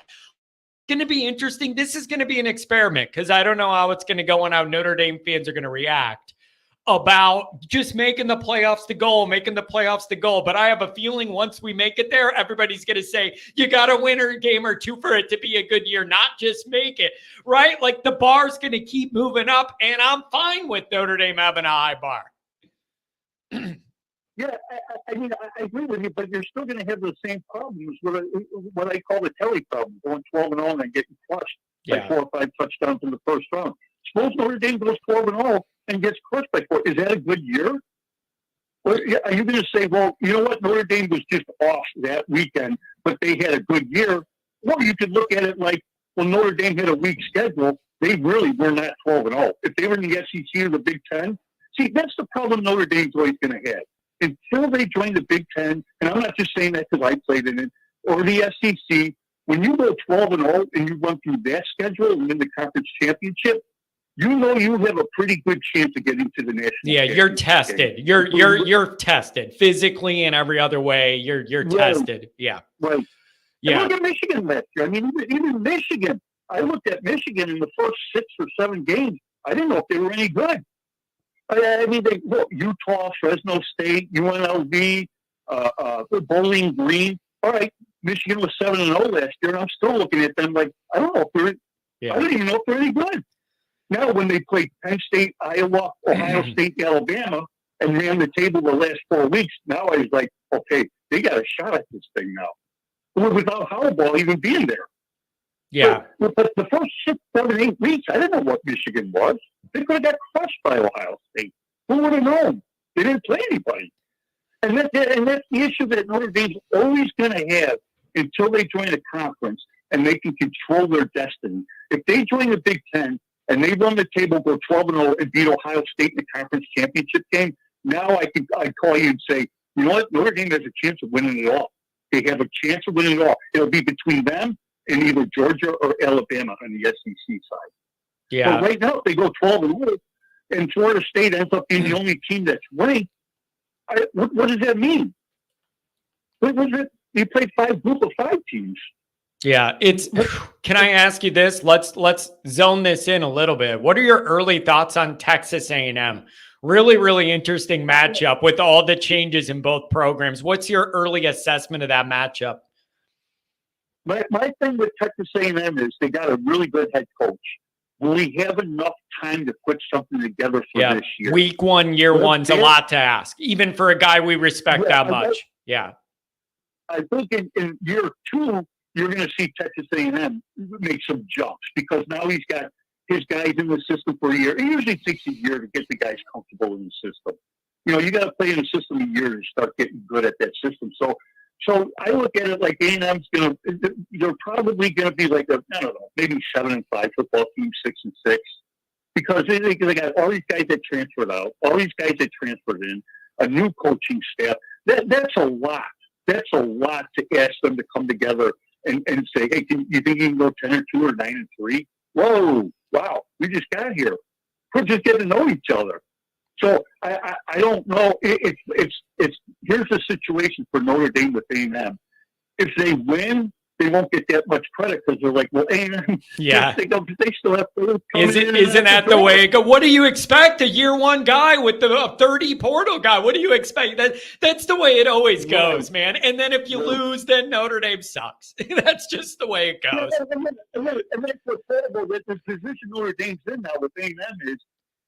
Going to be interesting. This is going to be an experiment because I don't know how it's going to go and how Notre Dame fans are going to react about just making the playoffs the goal. But I have a feeling once we make it there, everybody's going to say, you got to win a game or two for it to be a good year, not just make it, right? Like the bar's going to keep moving up, and I'm fine with Notre Dame having a high bar. Yeah, I mean, I agree with you, but you're still going to have the same problems with what I call the Kelly problem, going 12-0 and then getting crushed by 4 or 5 touchdowns in the first round. Suppose Notre Dame goes 12-0 and gets crushed by 4. Is that a good year? Or are you going to say, well, you know what, Notre Dame was just off that weekend, but they had a good year? Or you could look at it like, well, Notre Dame had a weak schedule. They really were not 12-0. If they were in the SEC or the Big Ten, see, that's the problem Notre Dame's always going to have. Until they join the Big Ten, and I'm not just saying that because I played in it, or the SEC, when you go 12-0 and you run through that schedule and win the conference championship, you know you have a pretty good chance of getting to the national. Yeah, you're championship tested. game. You're tested physically and every other way. You're Right. tested. Yeah. Right. Yeah. And look at Michigan last year. I mean, even Michigan. I looked at Michigan in the first 6 or 7 games. I didn't know if they were any good. I mean, Utah, Fresno State, UNLV, Bowling Green. All right, Michigan was 7-0 last year, and I'm still looking at them like I don't know if they're. Yeah. I don't even know if they're any good. Now, when they played Penn State, Iowa, Ohio State, Alabama, and ran the table the last 4 weeks, now I was like, okay, they got a shot at this thing now. Without Harbaugh even being there. Yeah. But the first 6, 7, 8 weeks, I didn't know what Michigan was. They could have got crushed by Ohio State. Who would have known? They didn't play anybody. And that's the issue that Notre Dame's always going to have until they join a conference and they can control their destiny. If they join the Big Ten and they run the table, go 12-0 and beat Ohio State in the conference championship game, now I'd call you and say, you know what? Notre Dame has a chance of winning it all. They have a chance of winning it all. It'll be between them and either Georgia or Alabama on the SEC side. Yeah. But right now, if they go 12-0 and Florida State ends up being the only team that's winning, what does that mean? What was it? You played 5 group of 5 teams. Yeah, can I ask you this? Let's zone this in a little bit. What are your early thoughts on Texas A&M? Really interesting matchup with all the changes in both programs. What's your early assessment of that matchup? My thing with Texas A&M is they got a really good head coach. Will we have enough time to put something together for this year? Week 1, year one's a lot to ask, even for a guy we respect that much. Yeah. I think in year 2, you're going to see Texas A&M make some jumps because now he's got his guys in the system for a year. It usually takes a year to get the guys comfortable in the system. You know, you got to play in the system a year to start getting good at that system. So I look at it like A&M's they're probably going to be like I don't know, maybe 7-5 football team, 6-6, because they got all these guys that transferred out, all these guys that transferred in, a new coaching staff. That's a lot. That's a lot to ask them to come together and say, hey, you think you can go 10-2 or 9-3? Whoa, wow, we just got here. We're just getting to know each other. So I don't know. It's here's the situation for Notre Dame with A&M. If they win, they won't get that much credit because they're like, well, A&M, yeah, they still have to. Isn't that the way it goes? What do you expect? A year 1 guy with the 30 portal guy? What do you expect? That's the way it always goes, man. And then if you lose, then Notre Dame sucks. That's just the way it goes. And that's what's horrible that the position Notre Dame's in now with A&M is,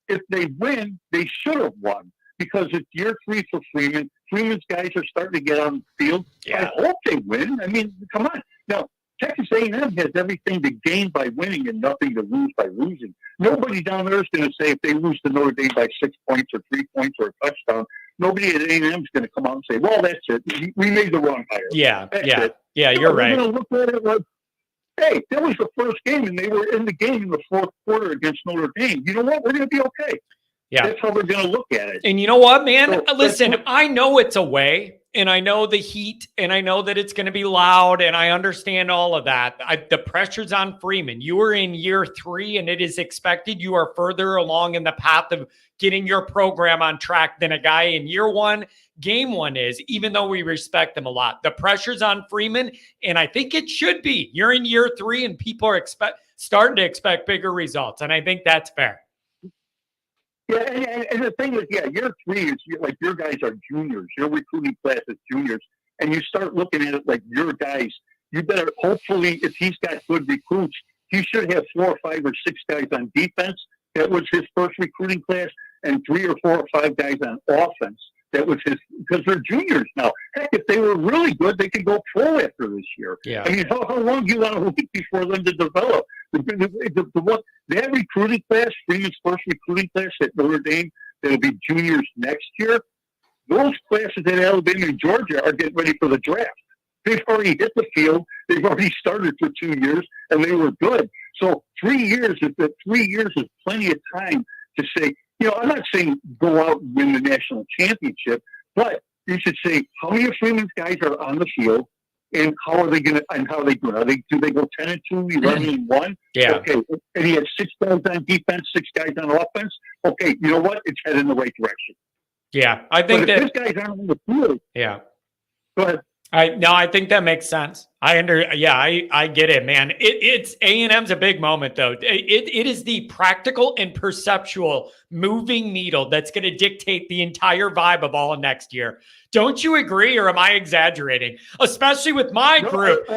if they win, they should have won because it's year 3 for Freeman. Freeman's guys are starting to get on the field. Yeah. I hope they win. I mean, come on. Now, Texas A&M has everything to gain by winning and nothing to lose by losing. Nobody down there is going to say if they lose to Notre Dame by 6 points or 3 points or a touchdown, nobody at A&M is going to come out and say, well, that's it. We made the wrong hire. Yeah, that's it. Yeah, you're right. They're going to look at it like, hey, that was the first game, and they were in the game in the 4th quarter against Notre Dame. You know what? We're going to be okay. Yeah. That's how we're going to look at it. And you know what, man? So, listen, I know it's away, and I know the heat, and I know that it's going to be loud, and I understand all of that. The pressure's on Freeman. You are in year 3, and it is expected you are further along in the path of getting your program on track than a guy in year 1. Game 1 is, even though we respect them a lot. The pressure's on Freeman, and I think it should be. You're in year 3, and people are starting to expect bigger results, and I think that's fair. Yeah, and the thing is, year 3 is like your guys are juniors. Your recruiting class is juniors, and you start looking at it like your guys. You better, hopefully, if he's got good recruits, he should have 4 or 5 or 6 guys on defense. That was his first recruiting class, and 3 or 4 or 5 guys on offense. That was his, because they're juniors now. Heck, if they were really good, they could go pro after this year. Yeah. I mean, how long do you want to wait before them to develop? That recruiting class, Freeman's first recruiting class at Notre Dame, that'll be juniors next year. Those classes at Alabama and Georgia are getting ready for the draft. They've already hit the field. They've already started for 2 years, and they were good. So 3 years is plenty of time to say, you know, I'm not saying go out and win the national championship, but you should say how many of Freeman's guys are on the field, And how are they going to, and how are they doing? Do they go 10-2, 11-1? Yeah. Okay. And he had 6 guys on defense, 6 guys on offense. Okay. You know what? It's headed in the right direction. Yeah. I think but if this guy's on the field. Yeah. Go ahead. I think that makes sense. I get it, man. It's A&M's a big moment though. It is the practical and perceptual moving needle that's going to dictate the entire vibe of all of next year. Don't you agree, or am I exaggerating? Especially with my group,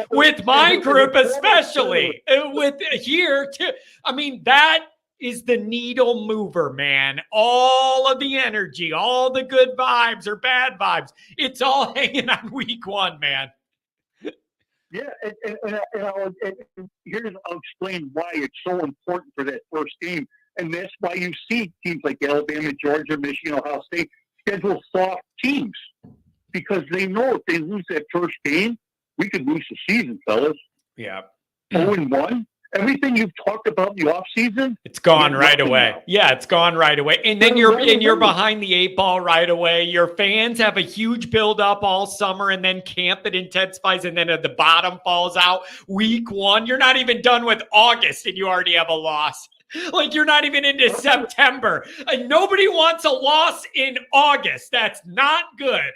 especially with here too. I mean, that is the needle mover, man. All of the energy, all the good vibes or bad vibes, it's all hanging on week 1, man. Yeah, and I'll explain why it's so important for that first game. And that's why you see teams like Alabama, Georgia, Michigan, Ohio State schedule soft teams. Because they know if they lose that first game, we could lose the season, fellas. Yeah. 0-1. Everything you've talked about in the offseason, it's gone right away. Now. Yeah, it's gone right away. And then you're behind the 8 ball right away. Your fans have a huge build up all summer, and then camp that intensifies, and then at the bottom falls out week 1. You're not even done with August and you already have a loss. Like you're not even into September. And nobody wants a loss in August. That's not good.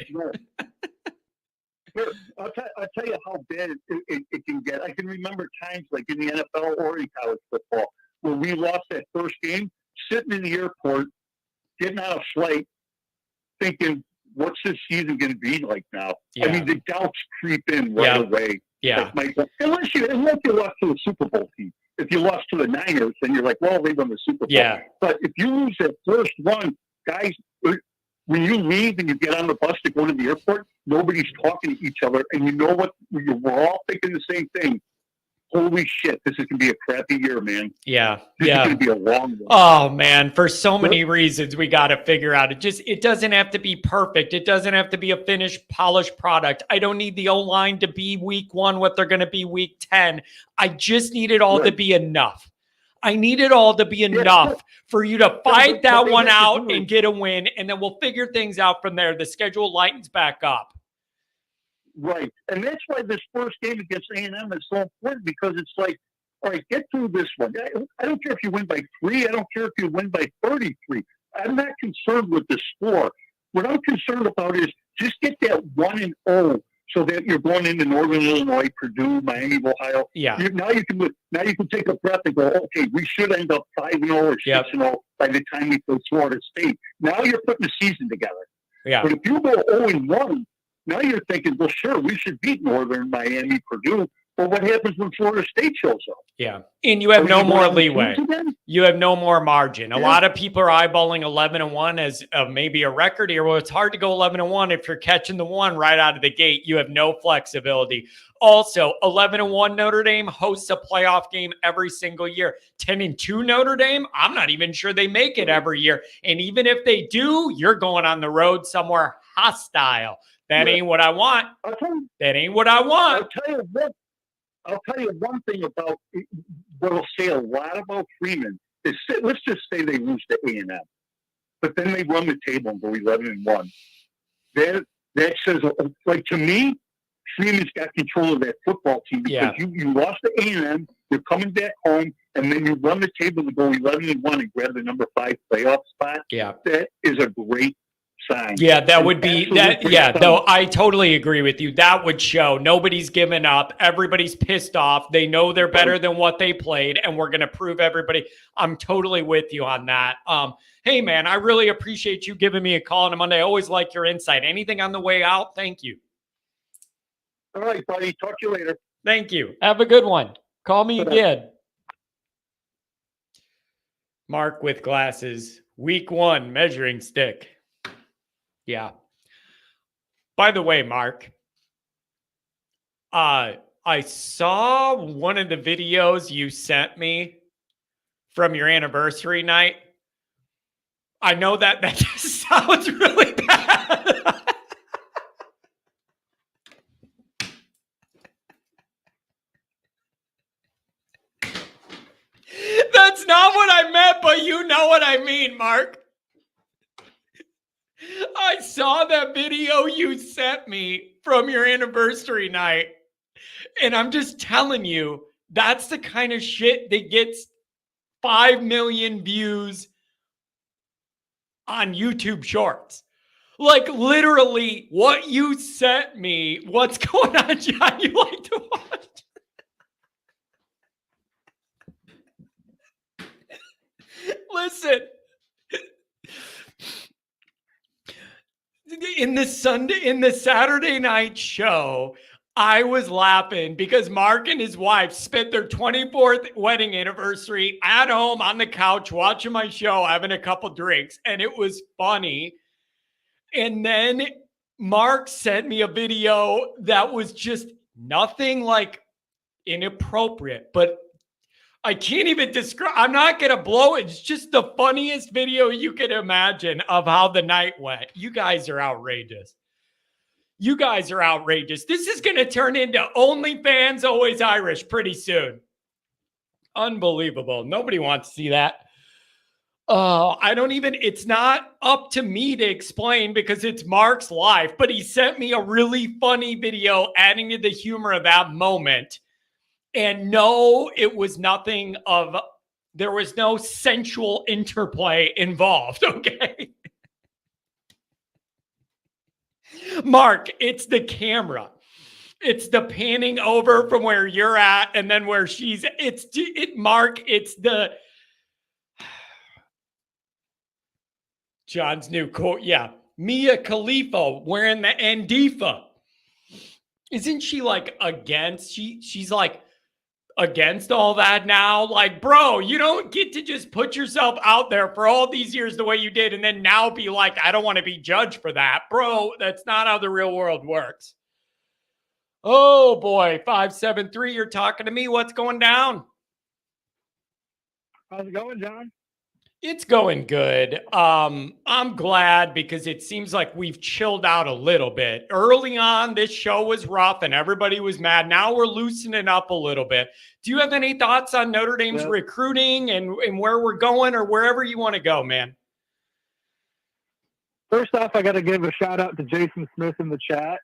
Here, I'll tell you how bad it can get. I can remember times like in the NFL or in college football where we lost that first game, sitting in the airport, getting on a flight, thinking, what's this season going to be like now? Yeah. I mean, the doubts creep in right away. Yeah. Like, unless you lost to a Super Bowl team. If you lost to the Niners, then you're like, well, they won the Super Bowl. Yeah. But if you lose that first one, guys, when you leave and you get on the bus to go to the airport, nobody's talking to each other. And you know what? We're all thinking the same thing. Holy shit, this is going to be a crappy year, man. Yeah. This is going to be a long one. Oh, man. For so many reasons, we got to figure out it doesn't have to be perfect. It doesn't have to be a finished, polished product. I don't need the O-line to be week 1 what they're going to be week 10. I just need it all to be enough. I need it all to be enough for you to fight that one out and get a win, and then we'll figure things out from there. The schedule lightens back up. Right. And that's why this first game against A&M is so important, because it's like, all right, get through this one. I don't care if you win by 3. I don't care if you win by 33. I'm not concerned with the score. What I'm concerned about is just get that 1-0 so that you're going into Northern Illinois, Purdue, Miami, Ohio. Yeah. Now you can take a breath and go, okay, we should end up 5-0 or 6-0 by the time we play Florida State. Now you're putting the season together. Yeah. But if you go 0-1, now you're thinking, well, sure, we should beat Northern, Miami, Purdue. But what happens when Florida State shows up? Yeah. And you have no more leeway. You have no more margin. A lot of people are eyeballing 11-1 as maybe a record here. Well, it's hard to go 11-1 if you're catching the one right out of the gate. You have no flexibility. Also, 11-1 Notre Dame hosts a playoff game every single year. 10-2 Notre Dame, I'm not even sure they make it every year. And even if they do, you're going on the road somewhere hostile. That ain't what I want. That ain't what I want. I'll tell you one thing about what will say a lot about Freeman is, let's just say they lose to A&M, but then they run the table and go 11-1. That says, like, to me, Freeman's got control of that football team, because you lost to A&M, you're coming back home, and then you run the table to go 11-1 and grab the number 5 playoff spot. Yeah, that is a great sign. Yeah, that would be that. Yeah, though I totally agree with you. That would show nobody's given up. Everybody's pissed off. They know they're better than what they played, and we're going to prove everybody. I'm totally with you on that. Hey, man, I really appreciate you giving me a call on a Monday. I always like your insight. Anything on the way out? Thank you. All right, buddy. Talk to you later. Thank you. Have a good one. Call me again. Mark with glasses. Week 1 measuring stick. Yeah. By the way, Mark, I saw one of the videos you sent me from your anniversary night. I know that just sounds really bad. That's not what I meant, but you know what I mean, Mark. I saw that video you sent me from your anniversary night. And I'm just telling you, that's the kind of shit that gets 5 million views on YouTube Shorts. Like literally what you sent me. What's going on, John? You like to watch? Listen. In the Saturday night show, I was laughing because Mark and his wife spent their 24th wedding anniversary at home on the couch watching my show, having a couple drinks, and it was funny. And then Mark sent me a video that was just nothing like inappropriate, but I can't even describe. I'm not going to blow it. It's just the funniest video you can imagine of how the night went. You guys are outrageous. You guys are outrageous. This is going to turn into OnlyFans Always Irish pretty soon. Unbelievable. Nobody wants to see that. It's not up to me to explain because it's Mark's life, but he sent me a really funny video adding to the humor of that moment. And no, it was nothing of, there was no sensual interplay involved, okay? Mark, it's the camera. It's the panning over from where you're at and then where she's, Mark, it's the, John's new quote. Yeah. Mia Khalifa wearing the Antifa. Isn't she like against? She's like against all that now. Like, bro, you don't get to just put yourself out there for all these years the way you did and then now be like, I don't want to be judged for that. Bro, that's not how the real world works. Oh boy, 573, you're talking to me. What's going down? How's it going, John? It's going good. I'm glad because it seems like we've chilled out a little bit. Early on, this show was rough and everybody was mad. Now we're loosening up a little bit. Do you have any thoughts on Notre Dame's recruiting and where we're going or wherever you want to go, man? First off, I got to give a shout out to Jason Smith in the chat.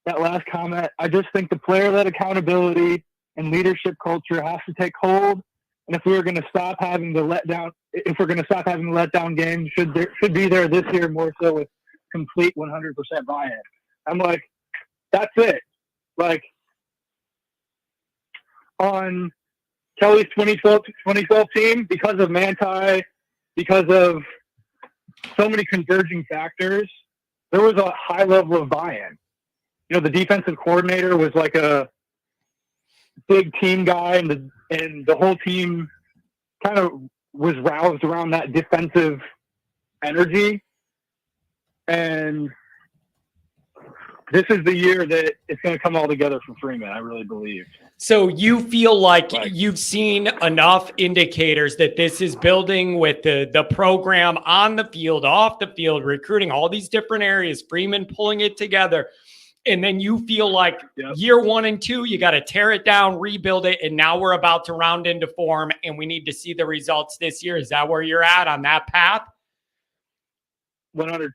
That last comment, I just think the player-led accountability and leadership culture has to take hold. And if we were going to stop having the letdown, games, should be there this year more so with complete 100% buy-in. I'm like, that's it. Like on Kelly's 2012 team, because of Manti, because of so many converging factors, there was a high level of buy-in. You know, the defensive coordinator was like a big team guy, and the whole team kind of was roused around that defensive energy. And this is the year that it's going to come all together for Freeman, I really believe. So you feel like you've seen enough indicators that this is building with the program on the field, off the field, recruiting, all these different areas, Freeman pulling it together. And then you feel like year 1 and 2, you got to tear it down, rebuild it. And now we're about to round into form and we need to see the results this year. Is that where you're at on that path? 100%.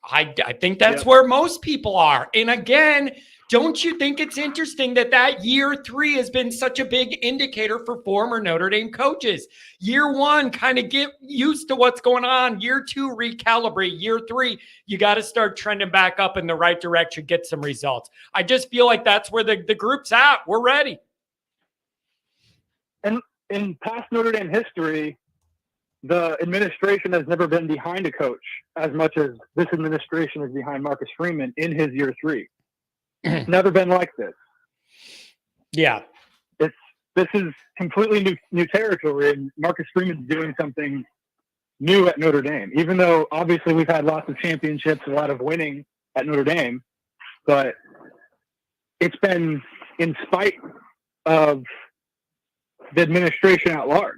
I think that's where most people are. And again, don't you think it's interesting that year 3 has been such a big indicator for former Notre Dame coaches? Year 1, kind of get used to what's going on. Year 2, recalibrate. Year 3, you got to start trending back up in the right direction, get some results. I just feel like that's where the group's at. We're ready. And in past Notre Dame history, the administration has never been behind a coach as much as this administration is behind Marcus Freeman in his year 3. It's never been like this. Yeah. This is completely new territory, and Marcus Freeman's doing something new at Notre Dame, even though obviously we've had lots of championships, a lot of winning at Notre Dame, but it's been in spite of the administration at large.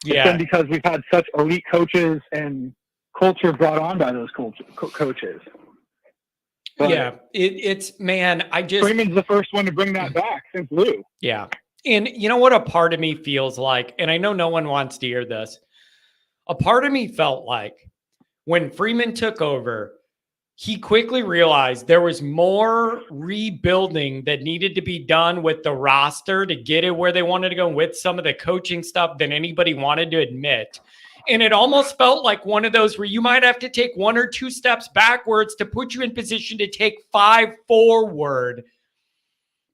Yeah. It's been because we've had such elite coaches and culture brought on by those coaches. But yeah, it's man, Freeman's the first one to bring that back since Lou. Yeah. And you know what a part of me feels like, and I know no one wants to hear this, a part of me felt like when Freeman took over, he quickly realized there was more rebuilding that needed to be done with the roster to get it where they wanted to go with some of the coaching stuff than anybody wanted to admit. And it almost felt like one of those where you might have to take 1 or 2 steps backwards to put you in position to take 5 forward.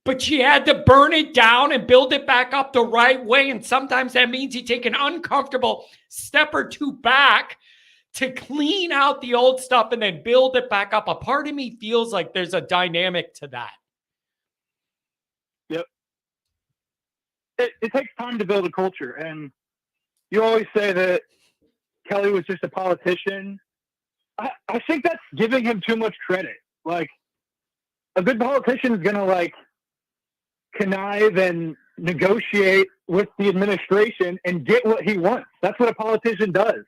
But you had to burn it down and build it back up the right way. And sometimes that means you take an uncomfortable step or 2 back to clean out the old stuff and then build it back up. A part of me feels like there's a dynamic to that. Yep. It takes time to build a culture. And you always say that Kelly was just a politician. I think that's giving him too much credit. Like, a good politician is going to, like, connive and negotiate with the administration and get what he wants. That's what a politician does.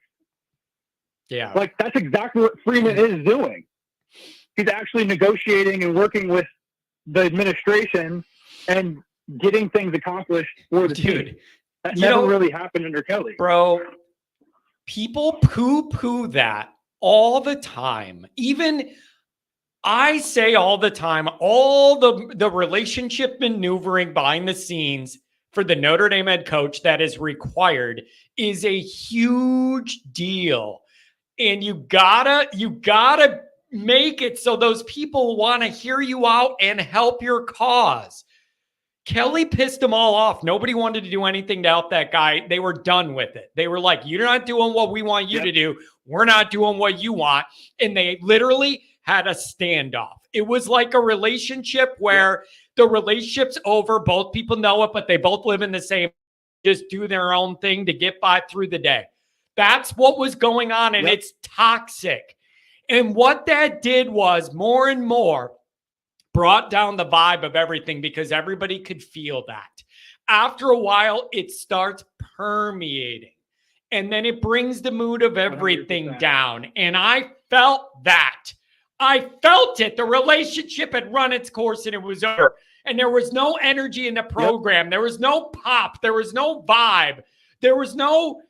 Yeah. Like, that's exactly what Freeman is doing. He's actually negotiating and working with the administration and getting things accomplished for the team. That never really happened under Kelly. Bro, people poo-poo that all the time. Even I say all the time, all the relationship maneuvering behind the scenes for the Notre Dame head coach that is required is a huge deal. And you gotta make it so those people want to hear you out and help your cause. Kelly pissed them all off. Nobody wanted to do anything to help that guy. They were done with it. They were like, you're not doing what we want you to do. We're not doing what you want. And they literally had a standoff. It was like a relationship where the relationship's over. Both people know it, but they both live in the same, just do their own thing to get by through the day. That's what was going on, and it's toxic. And what that did was more and more brought down the vibe of everything because everybody could feel that. After a while, it starts permeating, and then it brings the mood of everything 100%. down. And I felt that. I felt it. The relationship had run its course, and it was over. And there was no energy in the program. There was no pop. There was no vibe. There was no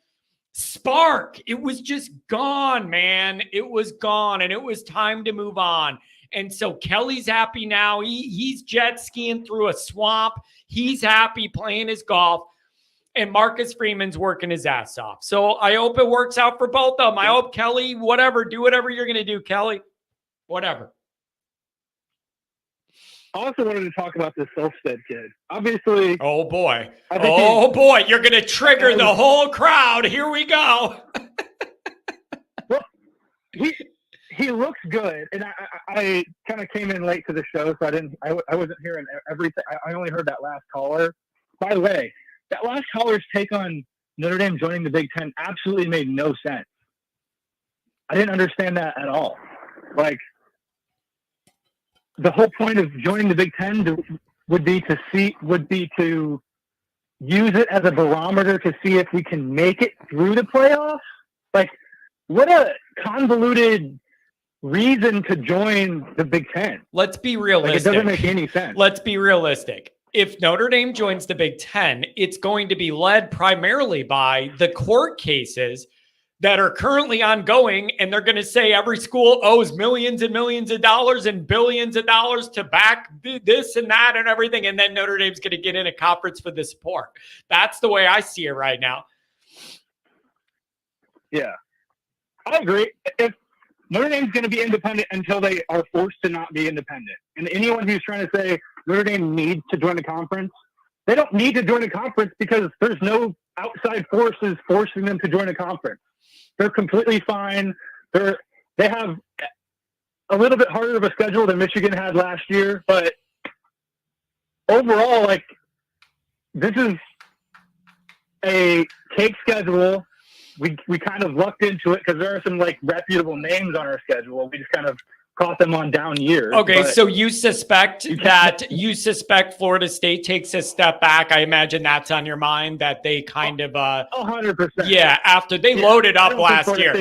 spark. It was just gone, man. It was gone, and it was time to move on. And so Kelly's happy now. He's jet skiing through a swamp. He's happy playing his golf. And Marcus Freeman's working his ass off. So I hope it works out for both of them. I hope Kelly, do whatever you're going to do, Kelly. Whatever. I also wanted to talk about this Selfstead kid. Obviously. Oh, boy. You're going to trigger the whole crowd. Here we go. Well, he looks good. And I kind of came in late to the show, so I wasn't hearing everything. I only heard that last caller. By the way, that last caller's take on Notre Dame joining the Big Ten absolutely made no sense. I didn't understand that at all. Like, the whole point of joining the Big Ten would be to use it as a barometer to see if we can make it through the playoffs. Like, what a convoluted reason to join the Big Ten. Let's be realistic. Like, it doesn't make any sense. Let's be realistic. If Notre Dame joins the Big Ten, it's going to be led primarily by the court cases that are currently ongoing, and they're going to say every school owes millions and millions of dollars and billions of dollars to back this and that and everything, and then Notre Dame's going to get in a conference for the support. That's the way I see it right now. Yeah, I agree. If Notre Dame's going to be independent until they are forced to not be independent, and anyone who's trying to say Notre Dame needs to join a conference, they don't need to join a conference because there's no outside forces forcing them to join a conference. They're completely fine. They have a little bit harder of a schedule than Michigan had last year, but overall, like, this is a cake schedule. We kind of lucked into it because there are some, like, reputable names on our schedule. We just kind of caught them on down years. Okay, so you suspect Florida State takes a step back. I imagine that's on your mind, that they kind of 100%. Yeah, after they loaded up last year.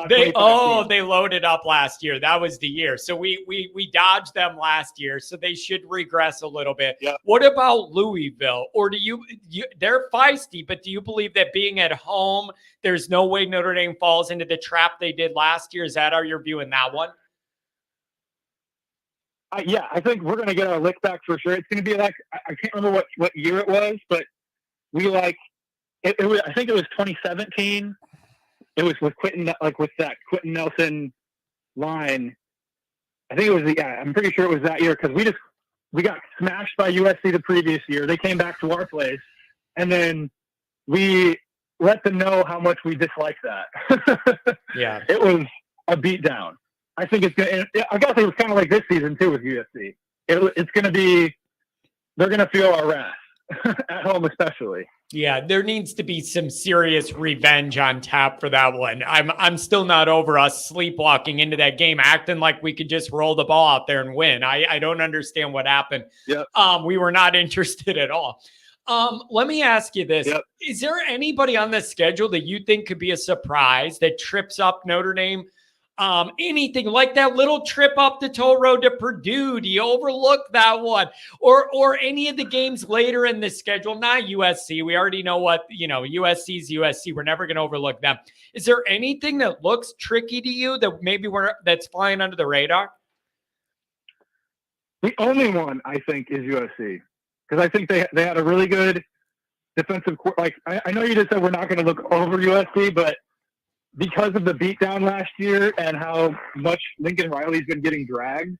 They loaded loaded up last year. That was the year. So we dodged them last year, so they should regress a little bit. Yep. What about Louisville? Or do you they're feisty, but do you believe that being at home, there's no way Notre Dame falls into the trap they did last year? Is that how you're viewing that one? I think we're going to get our lick back for sure. It's going to be like, I can't remember what year it was, but we like, it was, I think it was 2017. It was with Quentin, like with that Quentin Nelson line. I think it was, I'm pretty sure it was that year because we got smashed by USC the previous year. They came back to our place, and then we let them know how much we dislike that. Yeah. It was a beatdown. I think it's going to, I guess it was kind of like this season too with USC. It's going to be, they're going to feel our wrath at home, especially. Yeah, there needs to be some serious revenge on tap for that one. I'm still not over us sleepwalking into that game, acting like we could just roll the ball out there and win. I don't understand what happened. Yep. We were not interested at all. Let me ask you this. Yep. Is there anybody on the schedule that you think could be a surprise that trips up Notre Dame? Anything like that little trip up the toll road to Purdue? Do you overlook that one? Or any of the games later in the schedule? Not USC. We already know what, USC's USC. We're never going to overlook them. Is there anything that looks tricky to you that maybe that's flying under the radar? The only one I think is USC because I think they had a really good defensive. Like I know you just said we're not going to look over USC, but because of the beatdown last year and how much Lincoln Riley's been getting dragged,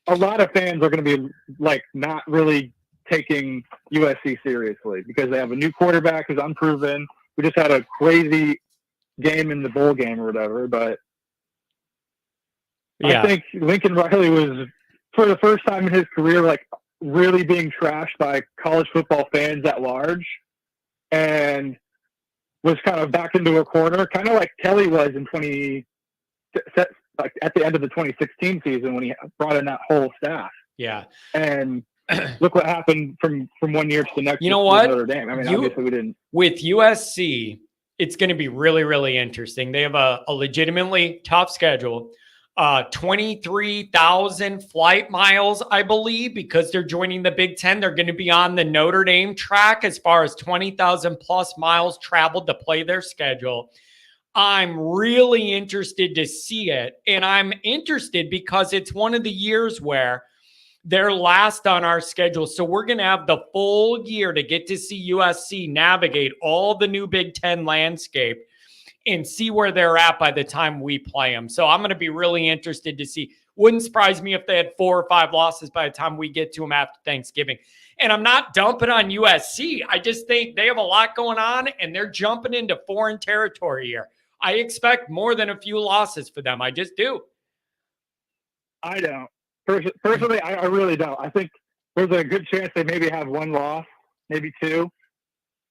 a lot of fans are going to be like not really taking USC seriously because they have a new quarterback who's unproven. We just had a crazy game in the bowl game or whatever, but yeah. I think Lincoln Riley was, for the first time in his career, like really being trashed by college football fans at large, and was kind of backed into a corner, kind of like Kelly was in like at the end of the 2016 season when he brought in that whole staff. Yeah. And look what happened from 1 year to the next. You know what? Notre Dame. I mean, obviously we didn't. With USC, it's going to be really, really interesting. They have a legitimately tough schedule. 23,000 flight miles, I believe, because they're joining the Big Ten. They're going to be on the Notre Dame track as far as 20,000 plus miles traveled to play their schedule. I'm really interested to see it. And I'm interested because it's one of the years where they're last on our schedule. So we're going to have the full year to get to see USC navigate all the new Big Ten landscape and see where they're at by the time we play them. So I'm going to be really interested to see. Wouldn't surprise me if they had 4 or 5 losses by the time we get to them after Thanksgiving. And I'm not dumping on USC. I just think they have a lot going on, and they're jumping into foreign territory here. I expect more than a few losses for them. I just do. I don't. Personally, I really don't. I think there's a good chance they maybe have 1 loss, maybe 2.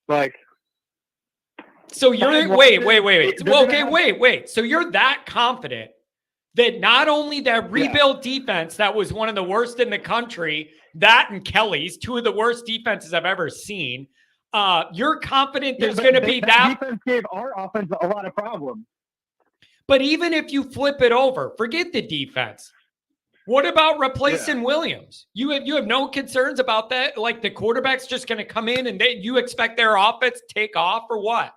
Like, so you're wait. Well, okay, wait. So you're that confident that not only that rebuild defense that was one of the worst in the country, that and Kelly's 2 of the worst defenses I've ever seen. You're confident there's going to be that defense gave our offense a lot of problems. But even if you flip it over, forget the defense. What about replacing Williams? You have no concerns about that? Like the quarterback's just going to come in and you expect their offense to take off or what?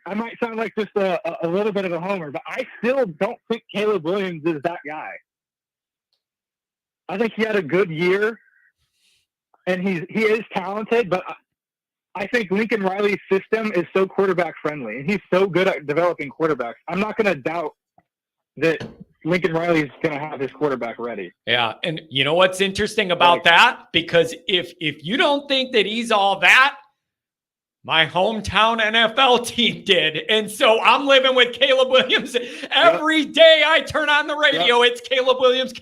I might sound like just a little bit of a homer, but I still don't think Caleb Williams is that guy. I think he had a good year, and he is talented, but I think Lincoln Riley's system is so quarterback friendly, and he's so good at developing quarterbacks. I'm not going to doubt that Lincoln Riley's going to have his quarterback ready. Yeah, and you know what's interesting about that? Because if you don't think that he's all that, my hometown NFL team did. And so I'm living with Caleb Williams. Every day I turn on the radio, it's Caleb Williams,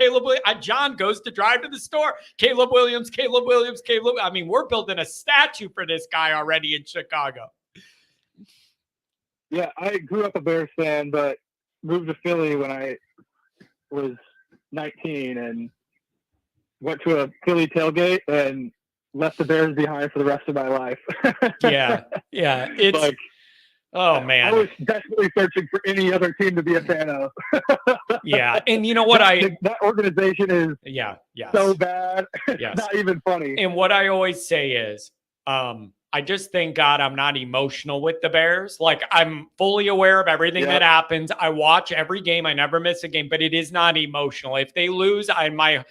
John goes to drive to the store. Caleb Williams. I mean, we're building a statue for this guy already in Chicago. Yeah, I grew up a Bears fan, but moved to Philly when I was 19 and went to a Philly tailgate and left the Bears behind for the rest of my life. Yeah. It's like, oh man, I was desperately searching for any other team to be a fan of. Yeah, and you know what that organization is yes. so bad. Yes. It's not even funny. And what I always say is, I just thank God I'm not emotional with the Bears. Like, I'm fully aware of everything that happens. I watch every game. I never miss a game, but it is not emotional. If they lose, my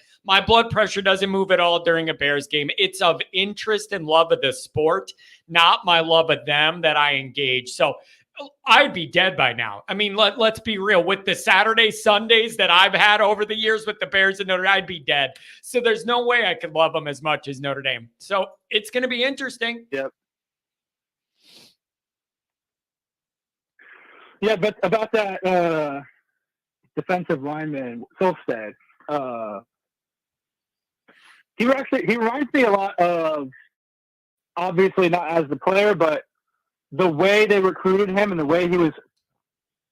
blood pressure doesn't move at all during a Bears game. It's of interest and love of the sport, not my love of them that I engage. So I'd be dead by now. I mean, let's be real. With the Saturday, Sundays that I've had over the years with the Bears and Notre Dame, I'd be dead. So there's no way I could love them as much as Notre Dame. So it's going to be interesting. Yep. Yeah, but about that defensive lineman, Solstad, he reminds me a lot of, obviously not as the player, but the way they recruited him and the way he was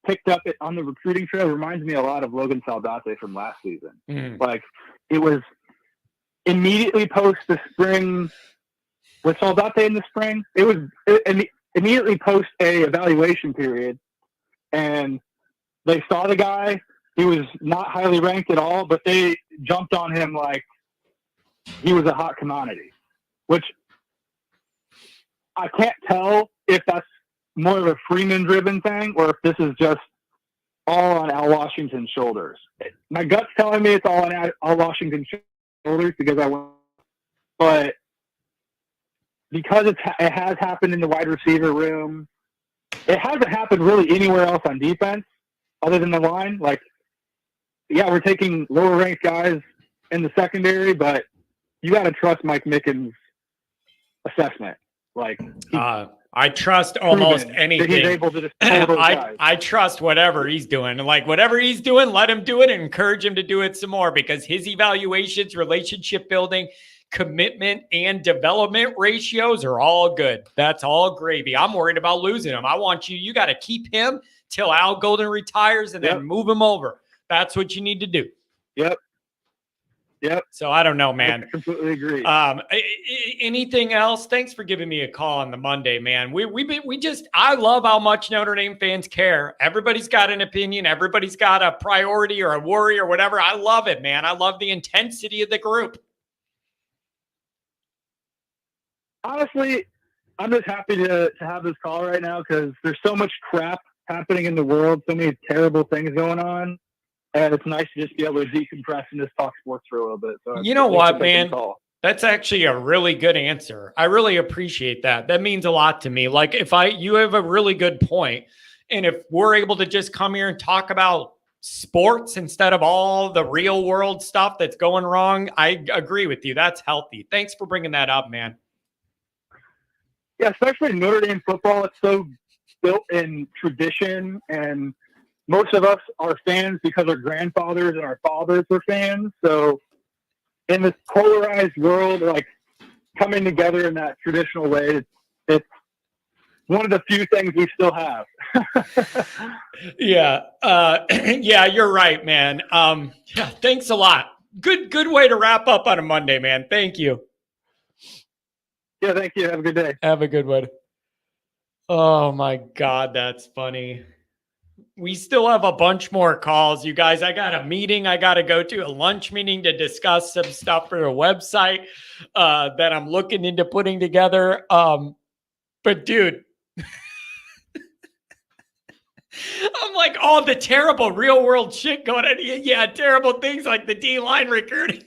picked up on the recruiting trail reminds me a lot of Logan Saldate from last season. Like, it was immediately post the spring. Was Saldate in the spring? It was immediately post a evaluation period, and they saw the guy. He was not highly ranked at all, but they jumped on him like he was a hot commodity, which I can't tell if that's more of a Freeman-driven thing or if this is just all on Al Washington's shoulders. My gut's telling me it's all on Al Washington's shoulders because but because it has happened in the wide receiver room, it hasn't happened really anywhere else on defense other than the line. Like, yeah, we're taking lower-ranked guys in the secondary, but you got to trust Mike Mickens' assessment. Like, I trust almost anything. He's able to just pull those guys. I trust whatever he's doing. Like, whatever he's doing, let him do it and encourage him to do it some more, because his evaluations, relationship building, commitment, and development ratios are all good. That's all gravy. I'm worried about losing him. I want you got to keep him till Al Golden retires and then move him over. That's what you need to do. Yep. So I don't know, man. I completely agree. Anything else? Thanks for giving me a call on the Monday, man. I love how much Notre Dame fans care. Everybody's got an opinion. Everybody's got a priority or a worry or whatever. I love it, man. I love the intensity of the group. Honestly, I'm just happy to have this call right now because there's so much crap happening in the world, so many terrible things going on. And it's nice to just be able to decompress and just talk sports for a little bit. So you know what, man? That's actually a really good answer. I really appreciate that. That means a lot to me. Like, you have a really good point. And if we're able to just come here and talk about sports instead of all the real world stuff that's going wrong, I agree with you. That's healthy. Thanks for bringing that up, man. Yeah, especially Notre Dame football. It's so built in tradition, and most of us are fans because our grandfathers and our fathers were fans. So in this polarized world, like, coming together in that traditional way, it's one of the few things we still have. Yeah. Yeah, you're right, man. Yeah, thanks a lot. Good way to wrap up on a Monday, man. Thank you. Yeah, thank you. Have a good day. Have a good one. Oh my God, that's funny. We still have a bunch more calls, you guys. I got a meeting I got to go to, a lunch meeting to discuss some stuff for a website that I'm looking into putting together. But dude, I'm like, all the terrible real world shit going on. Yeah, terrible things like the D-line recruiting.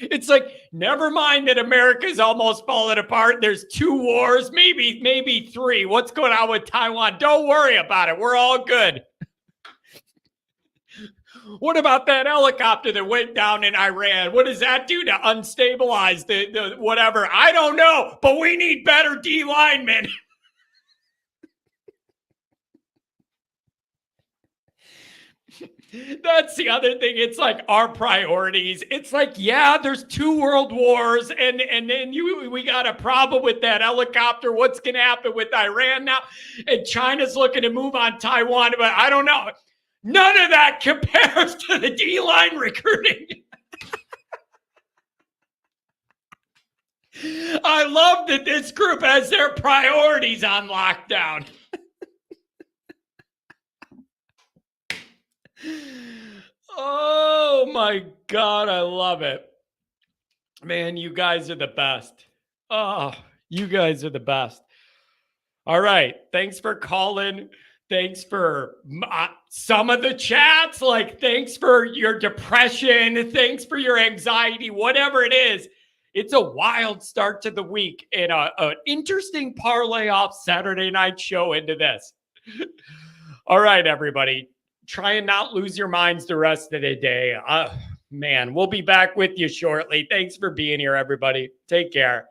It's like, never mind that America's almost falling apart. There's 2 wars, maybe 3. What's going on with Taiwan? Don't worry about it. We're all good. What about that helicopter that went down in Iran? What does that do to unstabilize the whatever? I don't know, but we need better D linemen. That's the other thing. It's like our priorities. It's like, yeah, there's 2 world wars, and then we got a problem with that helicopter. What's going to happen with Iran now? And China's looking to move on Taiwan, but I don't know. None of that compares to the D-line recruiting. I love that this group has their priorities on lockdown. Oh my God, I love it. Man, you guys are the best. Oh, you guys are the best. All right. Thanks for calling. Thanks for some of the chats. Like, thanks for your depression. Thanks for your anxiety, whatever it is. It's a wild start to the week and an interesting parlay off Saturday night show into this. All right, everybody. Try and not lose your minds the rest of the day. Man, we'll be back with you shortly. Thanks for being here, everybody. Take care.